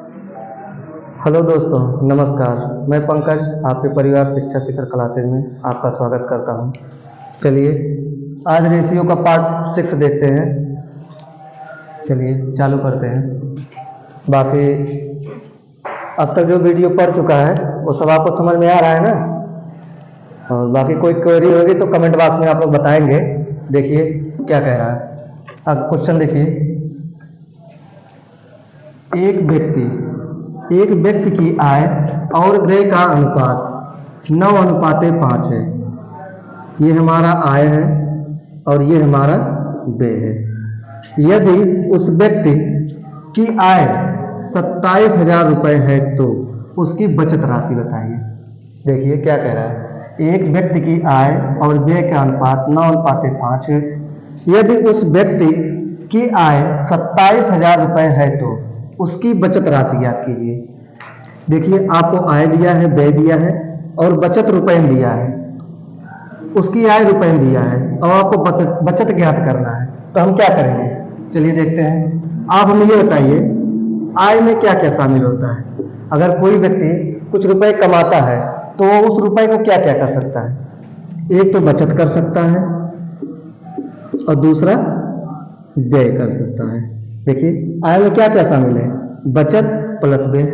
Hello दोस्तों, नमस्कार। मैं पंकज आपके परिवार शिक्षा शिखर क्लासेज में आपका स्वागत करता हूं। चलिए आज रेशियो का पार्ट 6 देखते हैं। चलिए चालू करते हैं। बाकी अब तक जो वीडियो पढ़ चुका है वो सब आपको समझ में आ रहा है ना। और बाकी कोई क्वेरी होगी तो कमेंट बॉक्स में आप लोग बताएंगे। देखिए क्या कह रहा है। अब क्वेश्चन देखिए। एक व्यक्ति की आय और व्यय का अनुपात 9:5 है। ये हमारा आय है और ये हमारा व्यय है। यदि उस व्यक्ति की आय 27,000 रुपये है तो उसकी बचत राशि बताइए। देखिए क्या कह रहा है। एक व्यक्ति की आय और व्यय का अनुपात 9:5 है। यदि उस व्यक्ति की आय 27,000 रुपये है तो उसकी बचत राशि ज्ञात कीजिए। देखिए आपको आय दिया है, व्यय दिया है और बचत रुपये में दिया है। उसकी आय रुपये में दिया है और आपको बचत ज्ञात करना है। तो हम क्या करेंगे, चलिए देखते हैं। आप हमें ये बताइए आय में क्या क्या शामिल होता है। अगर कोई व्यक्ति कुछ रुपए कमाता है तो वो उस रुपए को क्या क्या कर सकता है। एक तो बचत कर सकता है और दूसरा व्यय कर सकता है। देखिए आय में क्या क्या शामिल है, बचत प्लस व्यय।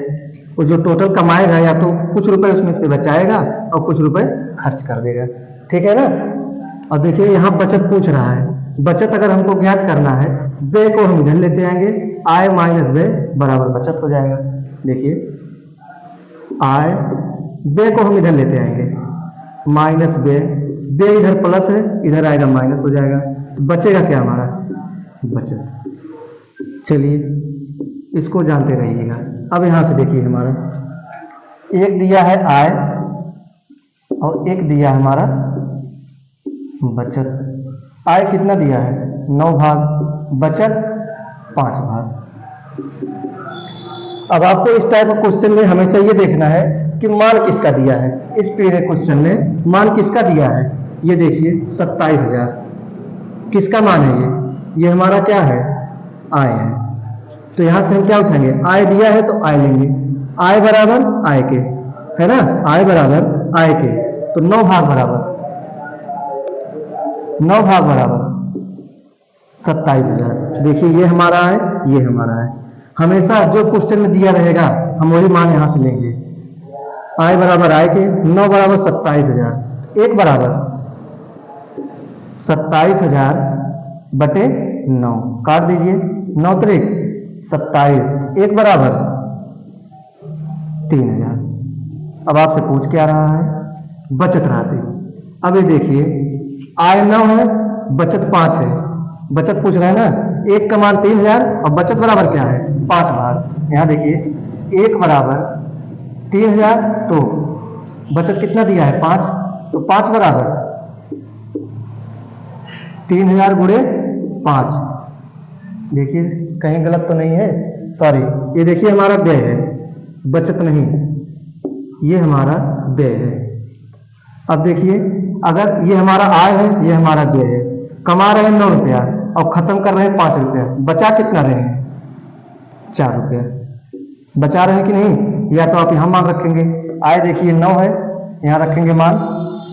वो जो टोटल कमाएगा या तो कुछ रुपए उसमें से बचाएगा और कुछ रुपए खर्च कर देगा। ठीक है ना। और देखिए यहाँ बचत पूछ रहा है। बचत अगर हमको ज्ञात करना है, व्यय को हम इधर लेते आएंगे, आय माइनस व्यय बराबर बचत हो जाएगा। देखिए आय, व्यय को हम इधर लेते आएंगे, माइनस व्यय, व्यय इधर प्लस है इधर आएगा माइनस हो जाएगा। बचेगा क्या हमारा, बचत। चलिए इसको जानते रहिएगा। अब यहां से देखिए हमारा एक दिया है आय और एक दिया हमारा बचत। आय कितना दिया है, 9 भाग, बचत 5 भाग। अब आपको इस टाइप का क्वेश्चन में हमेशा ये देखना है कि मान किसका दिया है। इस पूरे क्वेश्चन में मान किसका दिया है, ये देखिए 27,000 किसका मान है। ये हमारा क्या है, आय है। तो यहां से हम क्या उठाएंगे, आय दिया है तो आय लेंगे। आय बराबर आय के, है ना, आय बराबर आय के। तो 9 भाग बराबर 27,000। देखिए ये हमारा है, ये हमारा है। हमेशा जो क्वेश्चन में दिया रहेगा हम वही मान यहां से लेंगे। आय बराबर आय के, 9 बराबर 27,000। एक बराबर 27,000 बटे 9, काट दीजिए, 9 त्रिक 27, एक बराबर 3,000। अब आपसे पूछ क्या रहा है, बचत राशि। अब ये देखिए आय 9 है, बचत 5 है। बचत पूछ रहे हैं ना, एक का मान 3,000 और बचत बराबर क्या है, 5 भाग। यहां देखिए एक बराबर 3,000 तो बचत कितना दिया है, 5, तो 5 बराबर 3,000 गुणे 5। देखिए कहीं गलत तो नहीं है, सॉरी। ये देखिए हमारा व्यय है, बचत नहीं, ये हमारा व्यय है। अब देखिए अगर ये हमारा आय है, ये हमारा व्यय है। कमा रहे हैं 9 रुपया और खत्म कर रहे हैं 5 रुपया, बचा कितना रहे हैं, 4 रुपया। बचा रहे हैं कि नहीं, या तो आप यहां मान रखेंगे। आय देखिए 9 है, यहां रखेंगे मान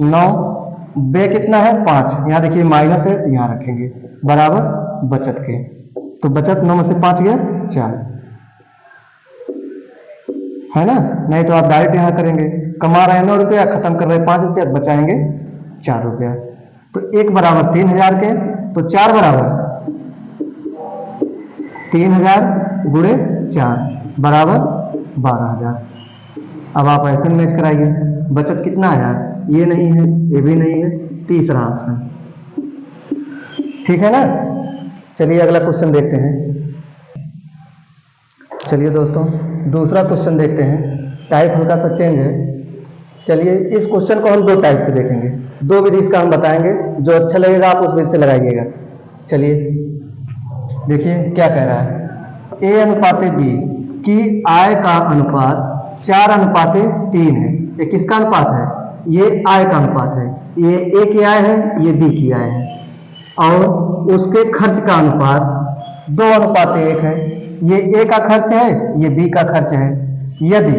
9। व्यय कितना है, 5, यहां देखिए माइनस है तो यहां रखेंगे बराबर बचत के। तो बचत 9 में से 5 गया 4, है ना। नहीं तो आप डायरेक्ट यहां करेंगे, कमा रहे हैं 9 रुपया, खत्म कर रहे हैं 5 रुपया, बचाएंगे 4 रुपया। तो एक बराबर 3,000 के, तो 4 बराबर 3,000 गुणे 4 बराबर 12,000। अब आप ऐसे मैच कराइए। बचत कितना आया, ये नहीं है, ये भी नहीं है, तीसरा ऑप्शन। ठीक है ना। चलिए अगला क्वेश्चन देखते हैं। चलिए दोस्तों दूसरा क्वेश्चन देखते हैं। टाइप हल्का सा चेंज है। चलिए इस क्वेश्चन को हम 2 टाइप से देखेंगे, 2 विधि इसका हम बताएंगे। जो अच्छा लगेगा आप उस विधि से लगाइएगा। चलिए देखिए क्या कह रहा है। A अनुपाते B की आय का अनुपात 4:3 है। ये किसका अनुपात है, ये आय का अनुपात है। ये A की आय है, ये B की आय है। और उसके खर्च का अनुपात 2:1 है। ये ए का खर्च है, ये बी का खर्च है। यदि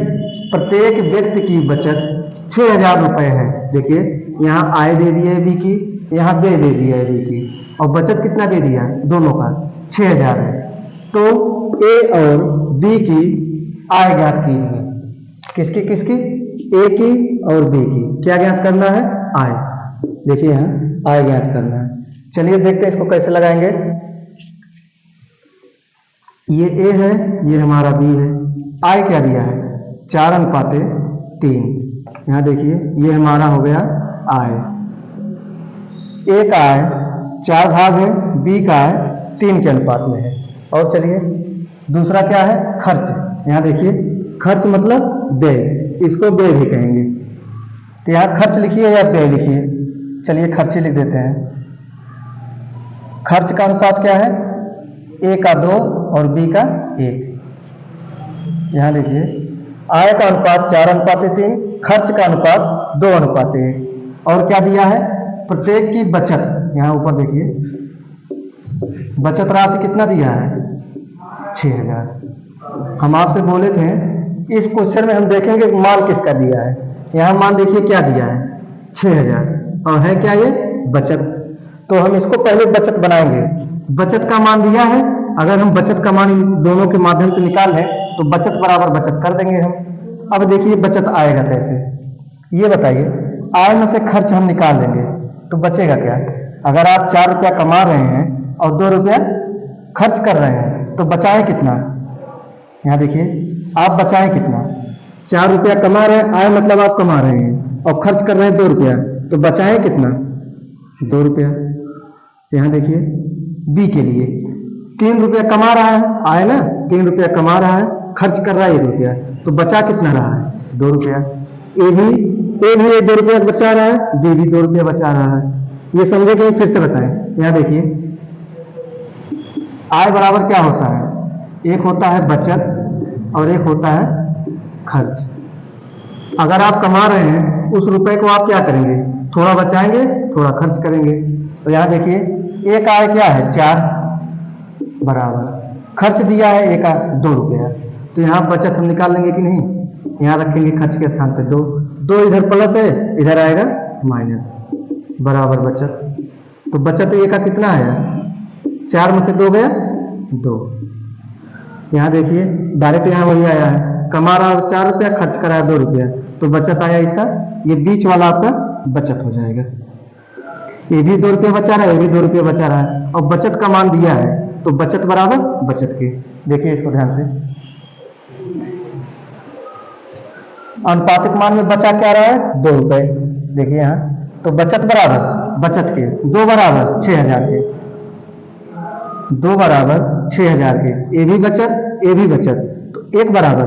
प्रत्येक व्यक्ति की बचत 6,000 रुपये है, देखिए यहाँ आय दे दी है बी की, यहाँ बे दे दिया है बी की, और बचत कितना दे दिया है दोनों का 6,000 है। तो ए और बी की आय ज्ञात कीजिए। किसकी किसकी? ए की और बी की। क्या ज्ञात करना है? आय। देखिए यहाँ आय ज्ञात करना है। चलिए देखते हैं इसको कैसे लगाएंगे। ये ए है, ये हमारा बी है। आय क्या दिया है? 4:3। यहाँ देखिए ये हमारा हो गया आय। ए का आय 4 भाग है, बी का आय 3 के अनुपात में है। और चलिए दूसरा क्या है? खर्च। यहाँ देखिए खर्च मतलब व्यय, इसको व्यय भी कहेंगे। तो यहाँ खर्च लिखिए या व्यय लिखिए? चलिए खर्च ही लिख देते हैं। खर्च का अनुपात क्या है? ए का 2 और बी का 1। यहाँ देखिए आय का अनुपात 4:3, खर्च का अनुपात 2:1। और क्या दिया है? प्रत्येक की बचत। यहाँ ऊपर देखिए बचत राशि कितना दिया है? 6,000। हम आपसे बोले थे इस क्वेश्चन में हम देखेंगे मान किसका दिया है। यहाँ मान देखिए क्या दिया है? 6,000। और है क्या ये? बचत। तो हम इसको पहले बचत बनाएंगे। बचत का मान दिया है, अगर हम बचत का मान इन दोनों के माध्यम से निकाल लें तो बचत बराबर बचत कर देंगे हम। अब देखिए बचत आएगा कैसे, ये बताइए। आय में से खर्च हम निकाल देंगे तो बचेगा क्या? अगर आप 4 रुपया कमा रहे हैं और 2 रुपया खर्च कर रहे हैं तो बचाए कितना? यहाँ देखिए आप बचाए कितना? 4 रुपया कमा रहे हैं, आय मतलब आप कमा रहे हैं, और खर्च कर रहे हैं 2 रुपया, तो बचाए कितना? 2 रुपया। यहाँ देखिए बी के लिए 3 रुपया कमा रहा है, आय ना 3 रुपया कमा रहा है, खर्च कर रहा है 1 रुपया, तो बचा कितना रहा है? 2 रुपया। ए भी 2 रुपया बचा रहा है, बी भी 2 रुपया बचा रहा है। ये समझे कि फिर से बताएं। यहाँ देखिए आय बराबर क्या होता है? एक होता है बचत और एक होता है खर्च। अगर आप कमा रहे हैं उस रुपए को आप क्या करेंगे? थोड़ा बचाएंगे, थोड़ा खर्च करेंगे। तो यहाँ देखिए एक आय क्या है? 4 बराबर खर्च दिया है एक का 2 रुपया, तो यहाँ बचत हम निकाल लेंगे कि नहीं? यहाँ रखेंगे खर्च के स्थान पे 2 इधर प्लस है, इधर आएगा माइनस, बराबर बचत। तो बचत ए का कितना आया? 4 में से 2 गया 2। यहाँ देखिए डायरेक्ट यहाँ वही आया है, कमा रहा है 4 रुपया, खर्च करा है 2 रुपया, तो बचत आया इसका। ये बीच वाला आपका बचत हो जाएगा। ये भी 2 रुपया बचा रहा है, ये भी 2 रुपया बचा रहा है, और बचत का मान दिया है, तो बचत बराबर बचत के। देखिए इसको ध्यान से, अनुपातिक मान में बचा क्या रहा है? 2 रुपए। देखिए यहाँ तो बचत बराबर बचत के, 2 बराबर 6,000 के, 2 बराबर 6,000 के। ए भी बचत, ए भी बचत, तो 1 बराबर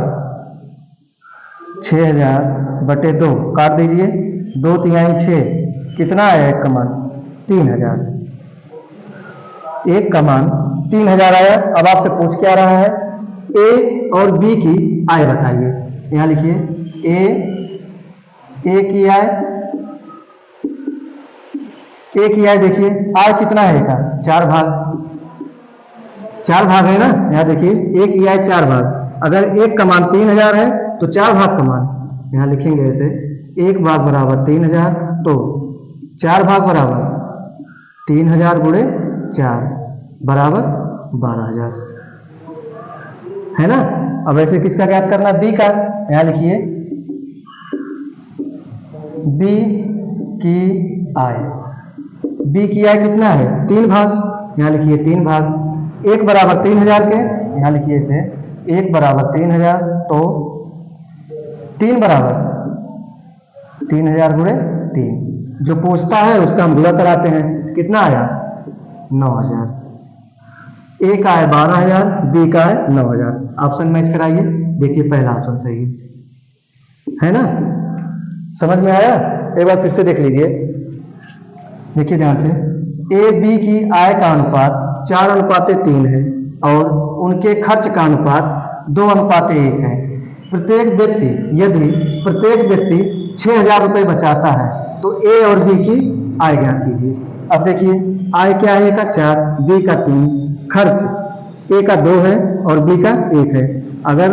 6,000 बटे 2 काट दीजिए, 2 तिहाई 6, कितना आया? 1 का मान 3,000। 1 का मान 3,000 आया। अब आपसे पूछ क्या रहा है? ए और बी की आय बताइए। यहाँ लिखिए ए की आय, ए की आय देखिए आय कितना है का? 4 भाग है ना। यहाँ देखिए ए की आय 4 भाग। अगर 1 का मान 3,000 है तो 4 भाग का मान यहाँ लिखेंगे ऐसे, 1 भाग बराबर 3,000, तो 4 भाग बराबर 3,000 गुणे 4 बराबर 12,000 है ना। अब ऐसे किसका ज्ञात करना? बी का। यहाँ लिखिए बी की आय। बी की आय कितना है? 3 भाग। यहाँ लिखिए 3 भाग। 1 बराबर 3,000 के, यहाँ लिखिए इसे 1 बराबर 3,000, तो 3 बराबर 3,000 गुणे 3। जो पूछता है उसका हम गुणा कराते हैं। कितना आया? 9,000। ए का है 12,000, बी का है 9,000। ऑप्शन मैच कराइए। देखिए पहला ऑप्शन सही है ना। समझ में आया? एक बार फिर से देख लीजिए। देखिए ध्यान से, ए बी की आय का अनुपात 4:3 है और उनके खर्च का अनुपात 2:1 है। यदि प्रत्येक व्यक्ति 6,000 रुपये बचाता है तो ए और बी की आय ज्ञात कीजिए। अब देखिए आय क्या है? का 4, बी का 3, खर्च ए का 2 है और बी का 1 है। अगर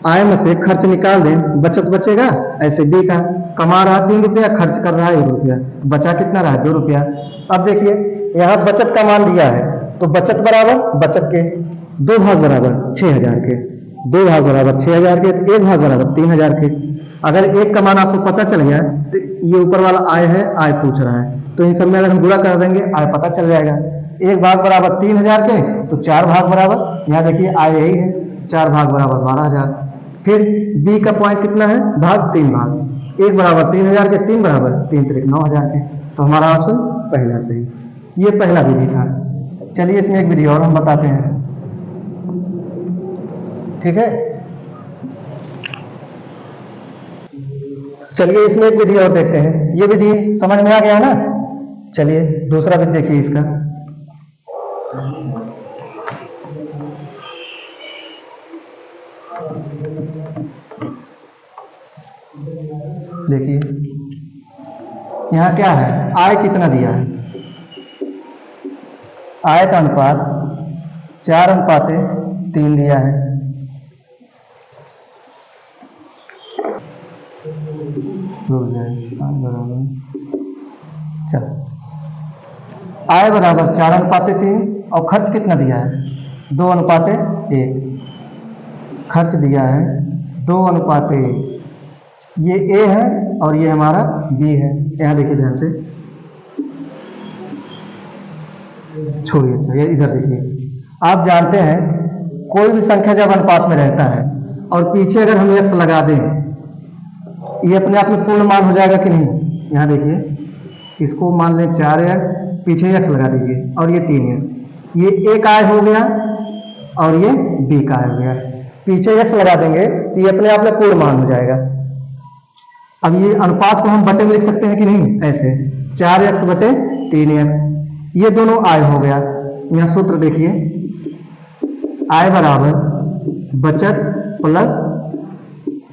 आय में से खर्च निकाल दें, बचत बचेगा। ऐसे बी का कमा रहा 3 रुपया, खर्च कर रहा है 1 रुपया, बचा कितना रहा 2 रुपया। अब देखिए यहाँ बचत का मान दिया है, तो बचत बराबर बचत के 2 भाग बराबर 6000 के, 2 भाग बराबर 6000 के, 1 भाग बराबर 3000 के। अगर एक का मान आपको पता चल गया तो ये ऊपर वाला आय है, आय पूछ रहा है, तो इन सब में अगर हम गुणा कर देंगे आय पता चल जाएगा। 1 भाग बराबर 3000 के, तो 4 भाग बराबर, यहाँ देखिए आय यही है, 4 भाग बराबर 12000। फिर बी का पॉइंट कितना है, भाग 3 भाग, 1 बराबर 3000 के, 3 बराबर 3 त्रिक 9000 के। तो हमारा ऑप्शन पहला सही। ये पहला विधि था। चलिए इसमें एक विधि और हम बताते हैं, ठीक है। चलिए इसमें एक विधि और देखते हैं। ये विधि समझ में आ गया ना। चलिए दूसरा विधि देखिए इसका। देखिए यहाँ क्या है, आय कितना दिया है, आय का अनुपात 4:3 दिया है। चलो आय बराबर 4:3 और खर्च कितना दिया है 2:1। खर्च दिया है 2:1। ये ए है और ये हमारा बी है। यहाँ देखिए ध्यान से, छोड़िए चलिए इधर देखिए। आप जानते हैं कोई भी संख्या जब अनुपात में रहता है और पीछे अगर हम एक्स लगा दें, ये अपने आप में पूर्ण मान हो जाएगा कि नहीं। यहाँ देखिए इसको मान लें 4x, पीछे एक्स लगा दीजिए और ये 3x, ये एक आय हो गया और ये बी का आय हो गया। पीछे एक्स लगा देंगे तो ये अपने आप में पूर्ण मान हो जाएगा। अब ये अनुपात को हम बटे में लिख सकते हैं कि नहीं, ऐसे 4x बटे 3x, ये दोनों आय हो गया। यहाँ सूत्र देखिए, आय बराबर बचत प्लस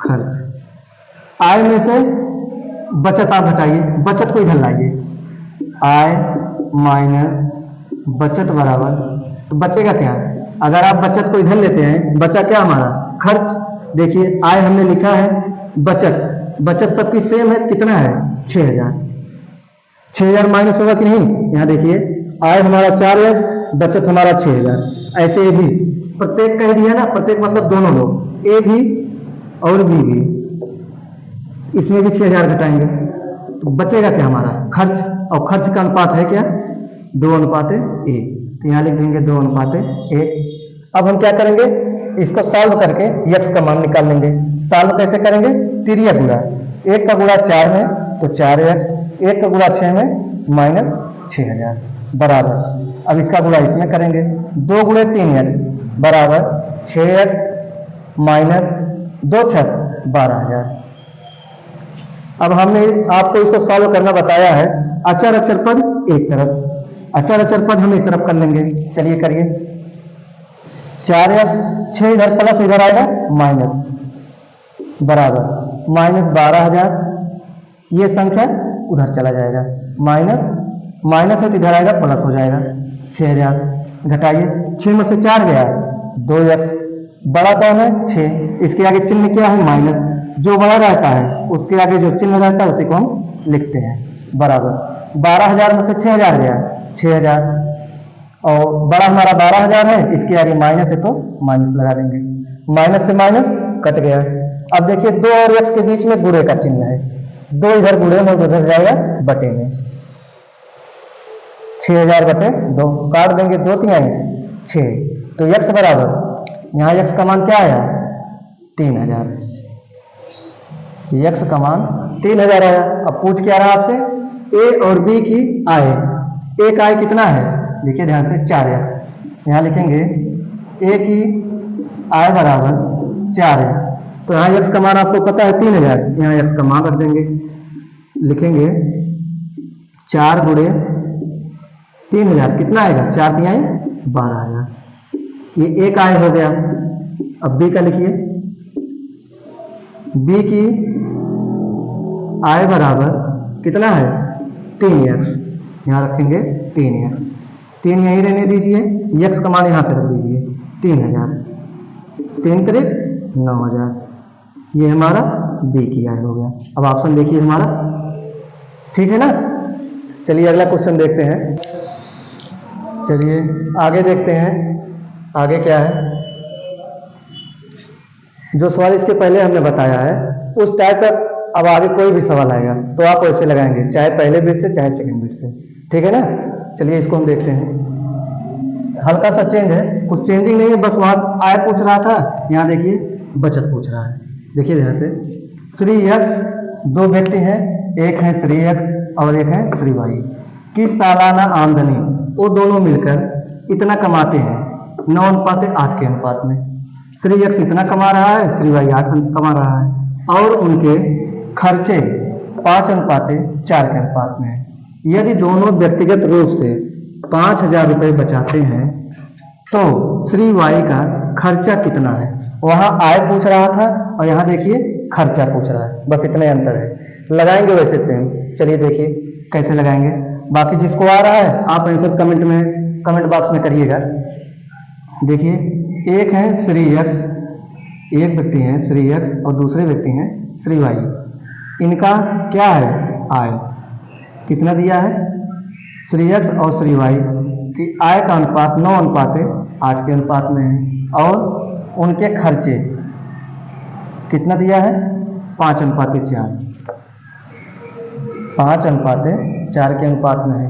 खर्च। आय में से बचत आप घटाइए, बचत को इधर लाइए, आय माइनस बचत बराबर, तो बचेगा क्या। अगर आप बचत को इधर लेते हैं, बचा क्या हमारा खर्च। देखिए आय हमने लिखा है, बचत सबकी सेम है, कितना है 6000। 6000 माइनस होगा कि नहीं। यहाँ देखिए आय हमारा 4x, बचत हमारा 6000। ऐसे भी प्रत्येक कह दिया ना, प्रत्येक मतलब दोनों लोग, ए भी और बी भी, इसमें भी 6000 घटाएंगे तो बचेगा क्या हमारा खर्च। और खर्च का अनुपात है क्या 2:1। तो यहाँ लिख देंगे 2:1। अब हम क्या करेंगे, इसको सॉल्व करके x का मान निकाल लेंगे। सॉल्व कैसे करेंगे, तिरिया गुणा, 1 का गुणा 4 में तो 4x, 1 का गुणा 6 में माइनस 6000 बराबर। अब इसका गुणा इसमें करेंगे, 2 गुणे 3x बराबर 6x माइनस 2 छक 12000। अब हमने आपको इसको सॉल्व करना बताया है। अचर अचर पद एक तरफ, अचर अचर पद हम एक तरफ कर लेंगे। चलिए करिए, 4x, 6 इधर प्लस इधर आएगा माइनस बराबर माइनस 12000। ये संख्या उधर चला जाएगा, माइनस है तो इधर आएगा प्लस हो जाएगा 6000। घटाइए, 6 में से 4 गया 2x, बड़ा कौन है 6, इसके आगे चिन्ह क्या है माइनस, जो बड़ा रहता है उसके आगे जो चिन्ह रहता है उसी को हम लिखते हैं बराबर। 12000 में से 6000 गया 6000, और बड़ा हमारा 12000 है, इसके आगे माइनस है तो माइनस लगा देंगे, माइनस से माइनस कट गया। अब देखिए 2 और x के बीच में गुणे का चिन्ह है, 2 इधर गुणे में गुजर जाएगा बटे में, 6000 बटे 2 काट देंगे, 2 3 6, तो x बराबर, यहाँ x का मान क्या आया 3000, x का मान 3000 आया। अब पूछ क्या रहा आपसे, a और b की आय। एक आय कितना है, देखिए ध्यान से 4x, यहाँ लिखेंगे a की आय बराबर 4x, तो यहाँ x का मान आपको पता है 3000, यहाँ x का मान रख देंगे, लिखेंगे 4 गुणे 3000 कितना आएगा, 4 3 12000, ये एक आय हो गया। अब b का लिखिए, b की आय बराबर कितना है 3x, यहाँ रखेंगे 3x, 3 यहीं रहने दीजिए, x का मान यहाँ से रख दीजिए, 3000, 3 तिरिक 9000, ये हमारा बी की आय हो गया। अब ऑप्शन देखिए हमारा, ठीक है ना। चलिए अगला क्वेश्चन देखते हैं। चलिए आगे देखते हैं, आगे क्या है। जो सवाल इसके पहले हमने बताया है उस टाइप का अब आगे कोई भी सवाल आएगा तो आप वैसे लगाएंगे, चाहे पहले बिट से चाहे सेकंड बिट से, ठीक है ना। चलिए इसको हम देखते हैं। हल्का सा चेंज है, कुछ चेंजिंग नहीं है, बस वहाँ आय पूछ रहा था, यहाँ देखिए बचत पूछ रहा है। देखिए ध्यान से, श्री एक्स, दो व्यक्ति हैं, एक है श्री एक्स और एक है श्री वाई की सालाना आमदनी वो दोनों मिलकर इतना कमाते हैं 9:8 के अनुपात में। श्री एक्स इतना कमा रहा है, श्री वाई 8 कमा रहा है और उनके खर्चे 5:4 के अनुपात में है। यदि दोनों व्यक्तिगत रूप से 5000 रुपये बचाते हैं तो श्री वाई का खर्चा कितना है। वहां आय पूछ रहा था और यहाँ देखिए खर्चा पूछ रहा है, बस इतने अंतर है। लगाएंगे वैसे सेम, चलिए देखिए कैसे लगाएंगे। बाकी जिसको आ रहा है आप आंसर कमेंट बॉक्स में करिएगा। देखिए एक है श्री एक्स, एक व्यक्ति है श्री एक्स और दूसरे व्यक्ति हैं श्री वाई। इनका क्या है आय, कितना दिया है, श्री एक्स और श्री वाई की आय का अनुपात 9:8 के अनुपात में है और उनके खर्चे कितना दिया है 5:4, 5:4 के अनुपात में है।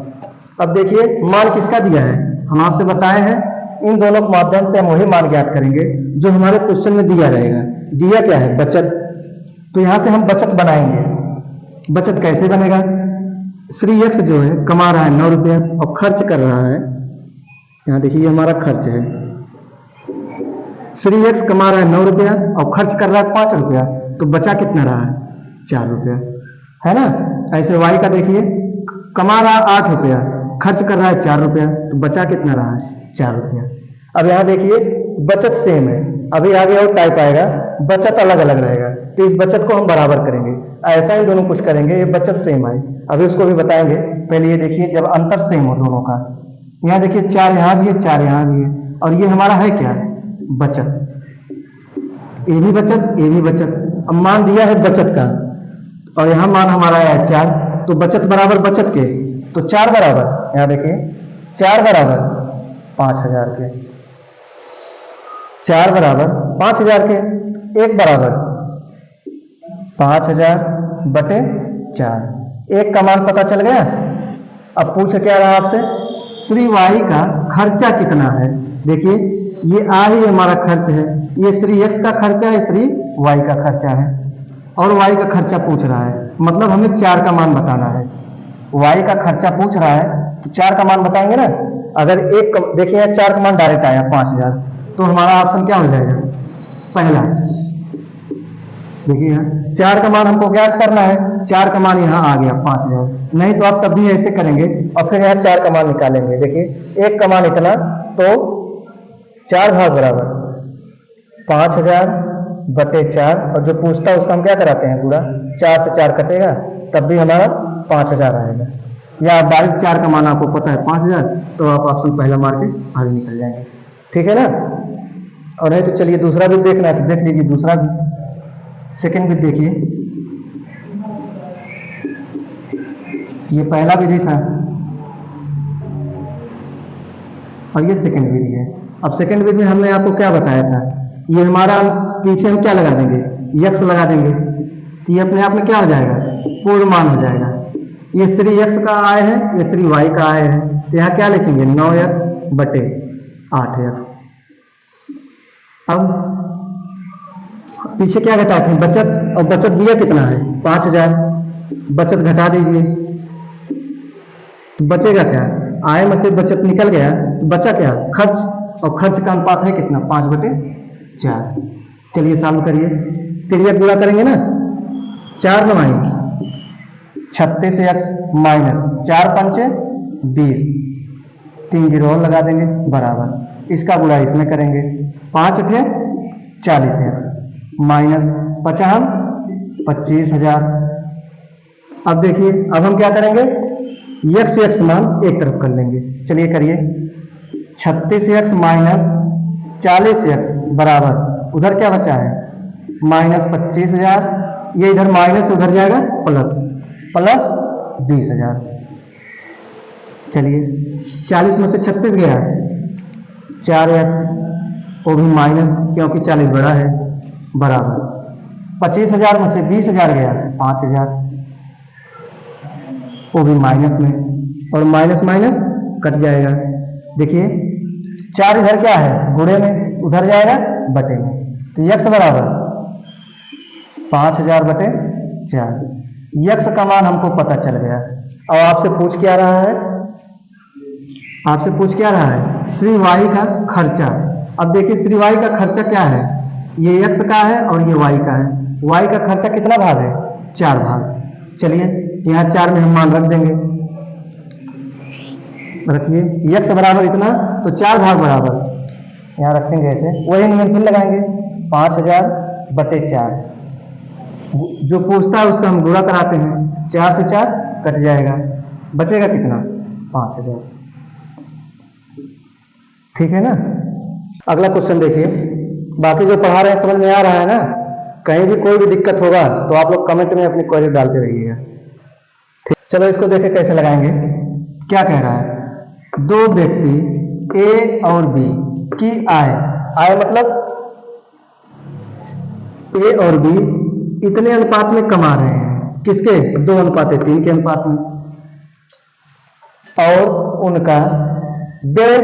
अब देखिए मान किसका दिया है, हम आपसे बताए हैं इन दोनों के माध्यम से हम वही मान ज्ञात करेंगे जो हमारे क्वेश्चन में दिया रहेगा। दिया क्या है बचत, तो यहाँ से हम बचत बनाएंगे। बचत कैसे बनेगा, श्री एक्स जो है कमा रहा है 9 रुपया और खर्च कर रहा है, यहाँ देखिए हमारा खर्च है, श्री एक्स कमा रहा है 9 रुपया और खर्च कर रहा है 5 रुपया, तो बचा कितना रहा है 4 रुपया, है ना। ऐसे वाई का देखिए कमा रहा है 8 रुपया, खर्च कर रहा है 4 रुपया, तो बचा कितना रहा है 4 रुपया। अब यहाँ देखिए बचत सेम है, अभी आगे और टाइप आएगा बचत अलग अलग रहेगा, तो इस बचत को हम बराबर करेंगे, ऐसा ही दोनों कुछ करेंगे, ये बचत सेम आए, अभी उसको भी बताएंगे। पहले ये देखिए जब अंतर सेम हो दोनों का, यहाँ देखिए 4 यहाँ भी है 4 यहाँ भी है और ये हमारा है क्या बचत, ये भी बचत ये भी बचत। अब मान दिया है बचत का और यहाँ मान हमारा है 4, तो बचत बराबर बचत के, तो 4 बराबर, यहाँ देखिए 4 बराबर 5000 के, 4 बराबर 5000 के, 1 बराबर 5000 बटे 4, 1 का मान पता चल गया। अब पूछ क्या रहा आपसे, श्री वाई का खर्चा कितना है। देखिए ये आ ही हमारा खर्च है, ये श्री एक्स का खर्चा है, श्री वाई का खर्चा है और वाई का खर्चा पूछ रहा है, मतलब हमें 4 का मान बताना है। वाई का खर्चा पूछ रहा है तो 4 का मान बताएंगे ना। अगर एक देखिए यहाँ 4 का मान डायरेक्ट आया 5000, तो हमारा ऑप्शन क्या हो जाएगा पहला। देखिए यहाँ 4 का मान हमको ज्ञात करना है, 4 का मान यहाँ आ गया 5000, नहीं तो आप तब भी ऐसे करेंगे और फिर यहाँ 4 का मान निकालेंगे। देखिए 1 का मान इतना, तो 4 भाग बराबर 5000 बटे 4 और जो पूछता है उसका हम क्या कराते हैं पूरा, 4 से 4 कटेगा तब भी हमारा 5000 आएगा। या डायरेक्ट 4 का मान आपको पता है 5000, तो आप ऑप्शन पहला मार के आगे निकल जाएंगे, ठीक है ना। और नहीं तो चलिए दूसरा भी देखना है तो देख लीजिए, दूसरा भी सेकंड भी देखिए, ये पहला विधि था और ये सेकंड विधि है। अब सेकंड विधि में हमने आपको क्या बताया था, ये हमारा पीछे हम क्या लगा देंगे यक्स लगा देंगे, तो ये अपने आप में क्या हो जाएगा पूर्ण मान हो जाएगा। ये श्री एक्स का आय है, ये श्री वाई का आय है, तो यहाँ क्या लिखेंगे 9x बटे 8x। अब पीछे क्या घटाते हैं बचत, और बचत दिया कितना है 5000, बचत घटा दीजिए तो बचेगा क्या, आय में से बचत निकल गया तो बचा क्या खर्च, और खर्च का अनुपात है कितना 5/4। चलिए सॉल्व करिए, तिरिया गुणा करेंगे ना, 4 9 36x माइनस 4 5 20, 3 जीरो और लगा देंगे बराबर, इसका गुणा इसमें करेंगे 5 × 40x माइनस 50 25,000। अब देखिए अब हम क्या करेंगे x मान एक तरफ कर लेंगे, चलिए करिए 36x माइनस 40x बराबर उधर क्या बचा है -25,000, ये इधर माइनस उधर जाएगा प्लस 20,000। चलिए 40 में से 36 गया, 4x वो भी माइनस क्योंकि 40 बड़ा है बराबर 25,000 में से 20,000 गया 5,000, वो भी माइनस में, और माइनस माइनस कट जाएगा। देखिए 4 इधर क्या है गुणे में, उधर जाएगा बटे में, तो x बराबर 5,000 बटे 4। x का मान हमको पता चल गया। और आपसे पूछ क्या रहा है, आपसे पूछ क्या रहा है श्री y का खर्चा। अब देखिए श्री y का खर्चा क्या है, ये x का है और ये y का है। y का खर्चा कितना भाग है 4 भाग। चलिए यहाँ 4 में हम मान रख देंगे, रखिए x बराबर इतना तो 4 भाग बराबर यहाँ रखेंगे ऐसे, वही नियम फिर लगाएंगे 5,000 बटे 4। जो पूछता है उसका हम गुणा कराते हैं, 4 से 4 कट जाएगा, बचेगा कितना 5,000। ठीक है ना। अगला क्वेश्चन देखिए, बाकी जो पढ़ा रहे हैं समझ में आ रहा है ना। कहीं भी कोई भी दिक्कत होगा तो आप लोग कमेंट में अपनी क्वेरी डालते रहिएगा। ठीक, चलो इसको देखें कैसे लगाएंगे। क्या कह रहा है, दो व्यक्ति ए और बी की आय मतलब ए और बी इतने अनुपात में कमा रहे हैं, किसके 2:3 के अनुपात में, और उनका व्यय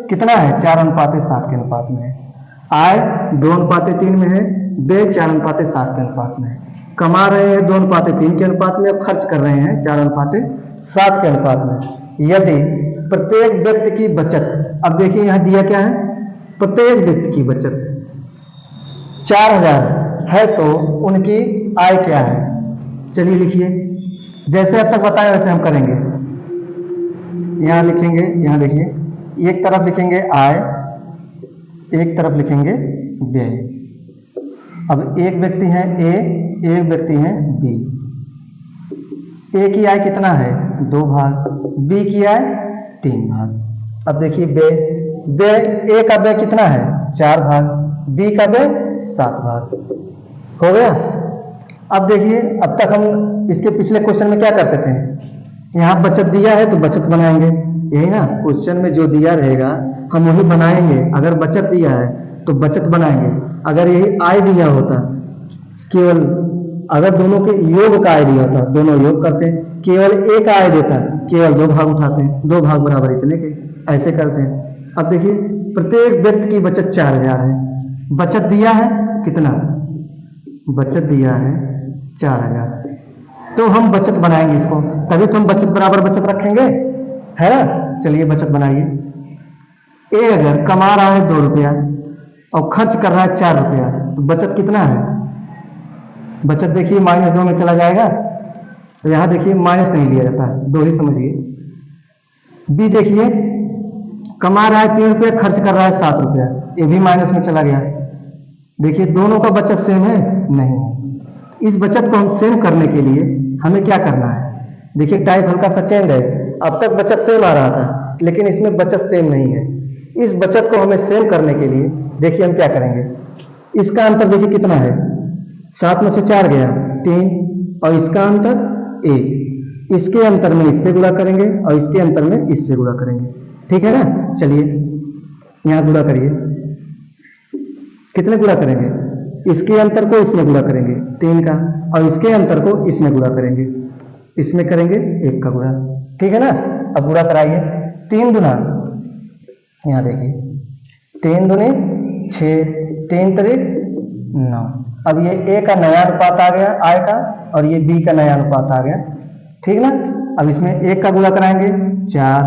कितना है 4:7 के अनुपात में है। आय 2:3 में है, व्यय 4:7 के अनुपात में है। कमा रहे हैं 2:3 के अनुपात में और खर्च कर रहे हैं 4:7 के अनुपात में। यदि प्रत्येक व्यक्ति की बचत, अब देखिए यहां दिया क्या है, प्रत्येक व्यक्ति की बचत 4,000 है तो उनकी आय क्या है। चलिए लिखिए, जैसे अब तक बताया वैसे हम करेंगे। यहां लिखेंगे, यहां देखिए एक तरफ लिखेंगे आय, एक तरफ लिखेंगे व्यय। अब एक व्यक्ति है ए, एक व्यक्ति है बी। ए की आय कितना है 2 भाग, बी की आय 3 भाग। अब देखिए व्यय, ए का व्यय कितना है 4 भाग, बी का व्यय 7 भाग। हो गया। अब देखिए अब तक हम इसके पिछले क्वेश्चन में क्या करते थे, यहाँ बचत दिया है तो बचत बनाएंगे, यही ना क्वेश्चन में जो दिया रहेगा हम वही बनाएंगे। अगर बचत दिया है तो बचत बनाएंगे। अगर यही आय दिया होता, केवल अगर दोनों के योग का आय दिया होता दोनों योग करते, केवल एक आय देता केवल 2 भाग उठाते हैं, 2 भाग बराबर इतने के, ऐसे करते हैं। अब देखिए प्रत्येक व्यक्ति की बचत 4,000 है, बचत दिया है कितना, बचत दिया है 4,000, तो हम बचत बनाएंगे इसको, तभी तो हम बचत बराबर बचत रखेंगे, है ना। चलिए बचत बनाइए। ए अगर कमा रहा है 2 रुपया और खर्च कर रहा है 4 रुपया, तो बचत कितना है, बचत देखिए -2 में चला जाएगा, तो यहां देखिए माइनस नहीं लिया जाता है, 2 ही समझिए। बी देखिए कमा रहा है 3 रुपया, खर्च कर रहा है 7 रुपया, ये भी माइनस में चला गया। देखिए दोनों का बचत सेम है, नहीं। इस बचत को हम सेम करने के लिए हमें क्या करना है, देखिए टाइप हल्का सा चेंज है। अब तक बचत सेम आ रहा था लेकिन इसमें बचत सेम नहीं है। इस बचत को हमें सेम करने के लिए देखिए हम क्या करेंगे, इसका अंतर देखिए कितना है, 7 में से 4 गया 3, और इसका अंतर 1, इसके अंतर में इससे गुणा करेंगे और इसके अंतर में इससे गुणा करेंगे। ठीक है ना। चलिए यहां गुणा करिए, कितने गुणा करेंगे, इसके अंतर को इसमें गुणा करेंगे 3 का, और इसके अंतर को इसमें गुणा करेंगे, इसमें करेंगे 1 का गुणा। ठीक है ना। अब गुणा कराइए, 3 दुना, यहां देखिए 3 दूनी 6, 3 त्रिक 9। अब ये ए का नया अनुपात आ गया आय का, और ये बी का नया अनुपात आ गया। ठीक ना। अब इसमें 1 का गुणा कराएंगे 4,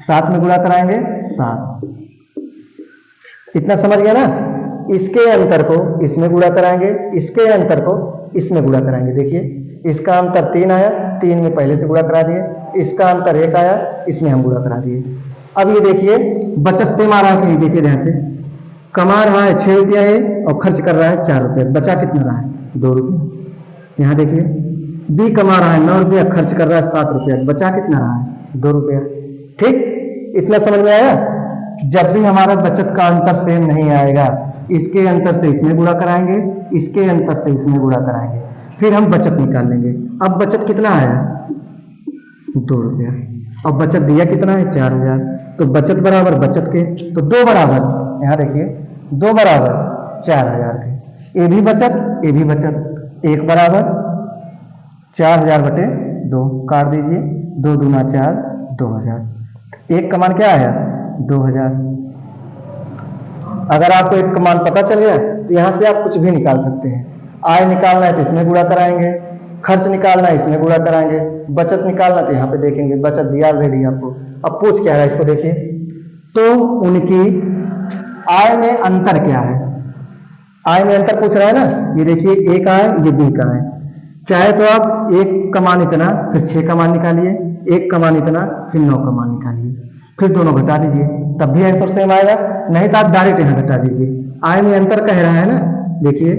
7 में गुणा कराएंगे 7, इतना समझ गया ना। इसके अंतर को इसमें गुणा कराएंगे, इसके अंतर को इसमें गुणा कराएंगे। देखिए इसका अंतर 3 आया, 3 में पहले से गुणा करा दिए, इसका अंतर 1 आया, इसमें हम गुणा करा दिए। अब ये देखिए बचत सेम आ रहा है कि नहीं, देखिए ध्यान से, कमा रहा है 6 रुपया है और खर्च कर रहा है 4 रुपया, बचा कितना रहा है 2 रुपया। यहाँ देखिए बी कमा रहा है 9 रुपया, खर्च कर रहा है 7 रुपया, बचा कितना रहा है 2 रुपया। ठीक, इतना समझ में आया। जब भी हमारा बचत का अंतर सेम नहीं आएगा, इसके अंतर से इसमें गुणा कराएंगे, इसके अंतर से इसमें गुणा कराएंगे, फिर हम बचत निकाल लेंगे। अब बचत कितना आया? 2 रुपया। अब बचत दिया कितना है? 4000। तो बचत बराबर बचत के, तो 2 बराबर, यहाँ देखिए 2 बराबर 4000 के, ये भी बचत ये भी बचत, 1 बराबर 4000 बटे 2, काट दीजिए, 2 दूना 4, 2000। एक का मान क्या आया? 2000। अगर आपको एक का मान पता चल गया तो यहां से आप कुछ भी निकाल सकते हैं। आय निकालना है तो इसमें गुणा कराएंगे, खर्च निकालना है इसमें गुणा कराएंगे, बचत निकालना तो यहाँ पे देखेंगे, बचत दिया ऑलरेडी आपको। अब पूछ क्या रहा है इसको देखिए, तो उनकी आय में अंतर क्या है? आय में अंतर पूछ रहा है ना, ये देखिए ए का है, ये बी का है। चाहे तो आप 1 का मान इतना, फिर 6 का मान निकालिए, 1 का मान इतना, फिर 9 का मान निकालिए, फिर दोनों घटा दीजिए, तब भी आंसर सेम आएगा। नहीं तो आप डायरेक्ट यहाँ घटा दीजिए। आय में अंतर कह रहा है ना, देखिए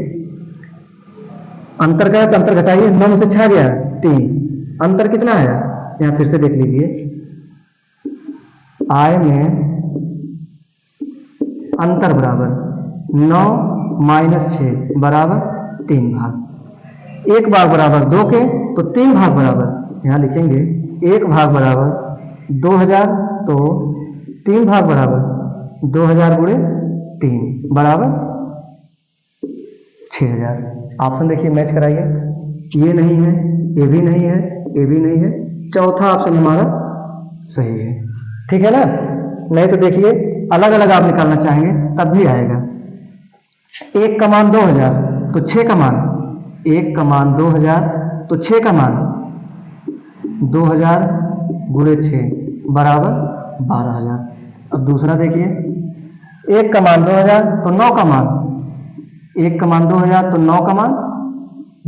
अंतर का है तो अंतर घटाइए, 9 में से 6 गया 3, अंतर कितना आया? यहाँ फिर से देख लीजिए, आय में अंतर बराबर 9 माइनस 6 बराबर 3 भाग, 1 भाग बराबर 2 के, तो 3 भाग बराबर, यहाँ लिखेंगे 1 भाग बराबर 2000, तो 3 भाग बराबर 2000 गुणे 3 बराबर 6000। ऑप्शन देखिए मैच कराइए, ये नहीं है, ये भी नहीं है, ये भी नहीं है, चौथा ऑप्शन हमारा सही है। ठीक है ना? नहीं तो देखिए अलग अलग आप निकालना चाहेंगे तब भी आएगा। 1 का मान 2000, तो 6 का मान, 1 का मान 2000, तो 6 का मान 2000 गुणे 6 बराबर 12000। अब दूसरा देखिए, 1 का मान 2000, तो 9 का मान, 1 का मान 2000, तो 9 का मान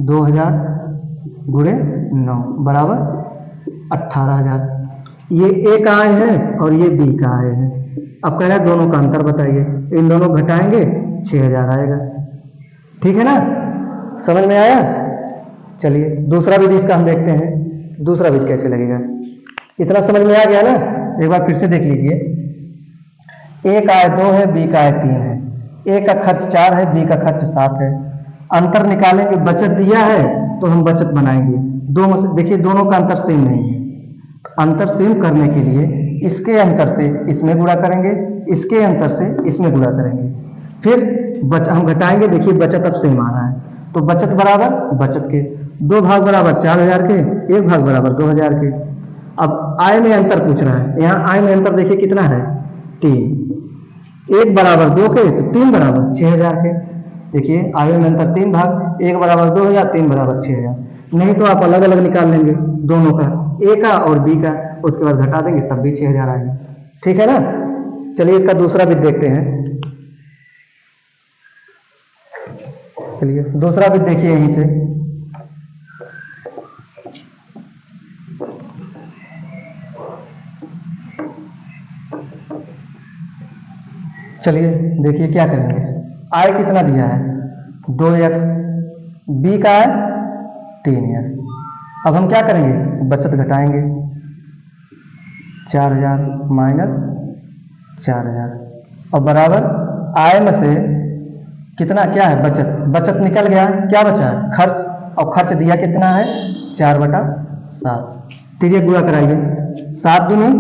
2000 गुणे 9 बराबर 18000। ये ए का आय है और ये बी का आय है। अब कह रहा है दोनों का अंतर बताइए, इन दोनों घटाएंगे 6000 आएगा। ठीक है ना? समझ में आया? चलिए दूसरा विधि इसका हम देखते हैं, दूसरा विधि कैसे लगेगा। इतना समझ में आ गया ना? एक बार फिर से देख लीजिए, ए का आय 2 है, बी का आय 3 है, ए का खर्च 4 है, बी का खर्च 7 है। अंतर निकालेंगे, बचत दिया है तो हम बचत बनाएंगे। दो में से देखिए दोनों का अंतर सेम नहीं है, अंतर सेम करने के लिए इसके अंतर से इसमें गुणा करेंगे, इसके अंतर से इसमें गुणा करेंगे, फिर हम घटाएंगे। देखिए बचत अब सेम आ रहा है, तो बचत बराबर बचत के, 2 भाग बराबर 4000 के, 1 भाग बराबर 2000 के। अब आय में अंतर पूछ रहा है, यहाँ आय में अंतर देखिए कितना है? 3। 1 बराबर 2 के, तो 3 बराबर 6000 के। देखिए आय में अंतर 3 भाग, 1 बराबर 2000, 3 बराबर 6000। नहीं तो आप अलग अलग निकाल लेंगे दोनों का, ए का और बी का, उसके बाद घटा देंगे तब भी 6000 आएगा। ठीक है ना? चलिए इसका दूसरा भी देखते हैं। चलिए दूसरा भी देखिए यहीं से, चलिए देखिए क्या करेंगे। आय कितना दिया है? 2x, बी का है 3x। अब हम क्या करेंगे? बचत घटाएंगे, 4000 माइनस 4000 और बराबर आय में से कितना क्या है? बचत। बचत निकल गया, क्या बचा है? खर्च। और खर्च दिया कितना है? 4/7। फिर ये गुणा कराइए, 7 दूनी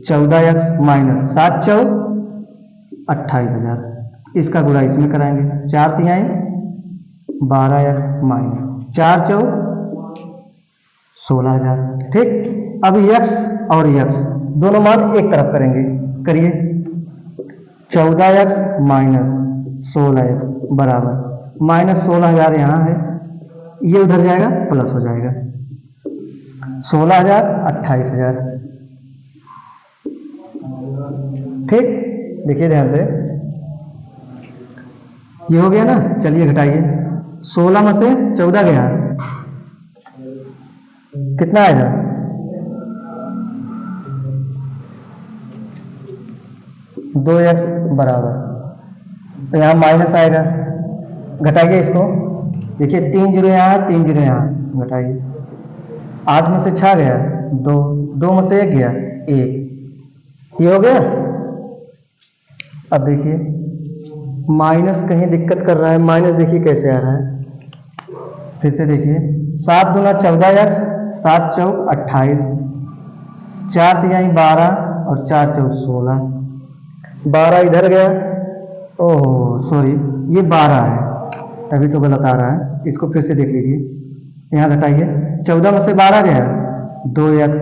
14x माइनस 7 चौक 28000। इसका गुणा इसमें कराएंगे, 4 तिहाई 12x माइनस 4 चौक 16000। ठीक, अब x और x दोनों मान एक तरफ करेंगे, करिए। 14x माइनस 16x बराबर माइनस 16000 यहाँ है, ये उधर जाएगा प्लस हो जाएगा, 16000 28000। ठीक, देखिए ध्यान से, ये हो गया ना। चलिए घटाइए, 16 में से 14 गया, कितना आएगा? 2x बराबर, तो यहाँ माइनस आएगा, घटाइए इसको। देखिए 3 जीरो यहाँ, 3 जीरो यहाँ, घटाइए। 8 में से 6 गया 2, 2 में से 1 गया 1, ये हो गया। अब देखिए माइनस कहीं दिक्कत कर रहा है, माइनस देखिए कैसे आ रहा है। फिर से देखिए 7 दूना 14x, 7 चौक 28, 4 तिहाई 12 और 4 चौक 16, 12 इधर गया, ओह सॉरी ये 12 है तभी तो गलत आ रहा है। इसको फिर से देख लीजिए, यहाँ घटाइए, 14 में से 12 गया 2x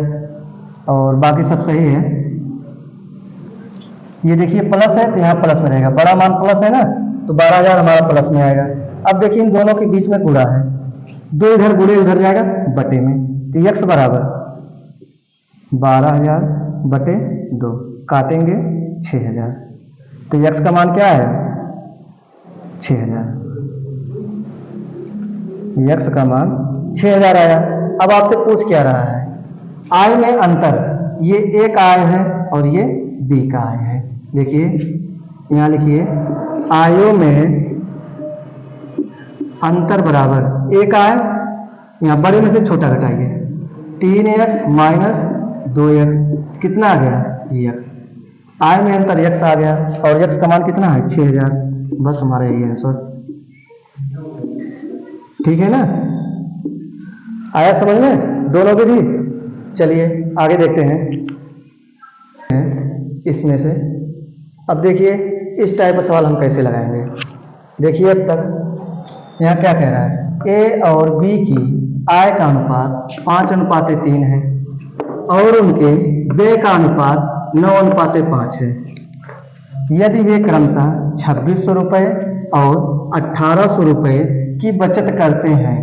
और बाकी सब सही है। ये देखिए प्लस है तो यहाँ प्लस में रहेगा, बड़ा मान प्लस है ना तो 12,000 हमारा प्लस में आएगा। अब देखिए इन दोनों के बीच में गुणा है, 2 इधर गुणे उधर जाएगा बटे में, तो x बराबर 12,000 बटे 2, काटेंगे 6,000, तो x का मान क्या आया 6,000, x का मान 6,000 आया। अब आपसे पूछ क्या रहा है, आय में अंतर, ये एक आय है और ये बी का आय है। देखिए यहाँ लिखिए आयों में अंतर बराबर एक आय, यहाँ बड़े में से छोटा घटाइए, 3x माइनस 2x कितना आ गया x, आय में अंतर x आ गया और x का मान कितना है 6,000। बस हमारा यही आंसर, ठीक है ना, आया समझ में दोनों विधि। चलिए आगे देखते हैं इसमें से। अब देखिए इस टाइप का सवाल हम कैसे लगाएंगे। देखिए अब तक यहाँ क्या कह रहा है, ए और बी की आय का अनुपात 5:3 है और उनके व्यय का अनुपात 9:5 है। यदि वे क्रमशः 2600 रुपये और 1800 रुपये की बचत करते हैं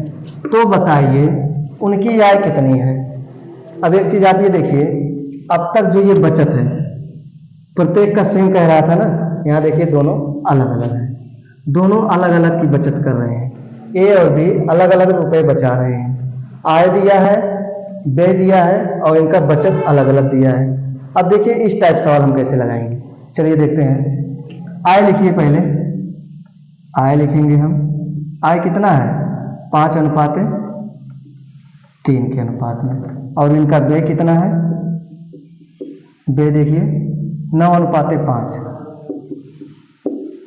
तो बताइए उनकी आय कितनी है। अब एक चीज आप ये देखिए, अब तक जो ये बचत है प्रत्येक का सेम कह रहा था ना, यहाँ देखिए दोनों अलग अलग हैं, दोनों अलग अलग की बचत कर रहे हैं, ए और बी अलग अलग रुपए बचा रहे हैं, आय दिया है व्यय दिया है और इनका बचत अलग अलग दिया है। अब देखिए इस टाइप सवाल हम कैसे लगाएंगे, चलिए देखते हैं। आय लिखिए, पहले आय लिखेंगे हम, आय कितना है 5:3 के अनुपात में, और इनका व्यय कितना है, व्यय देखिए 9:5,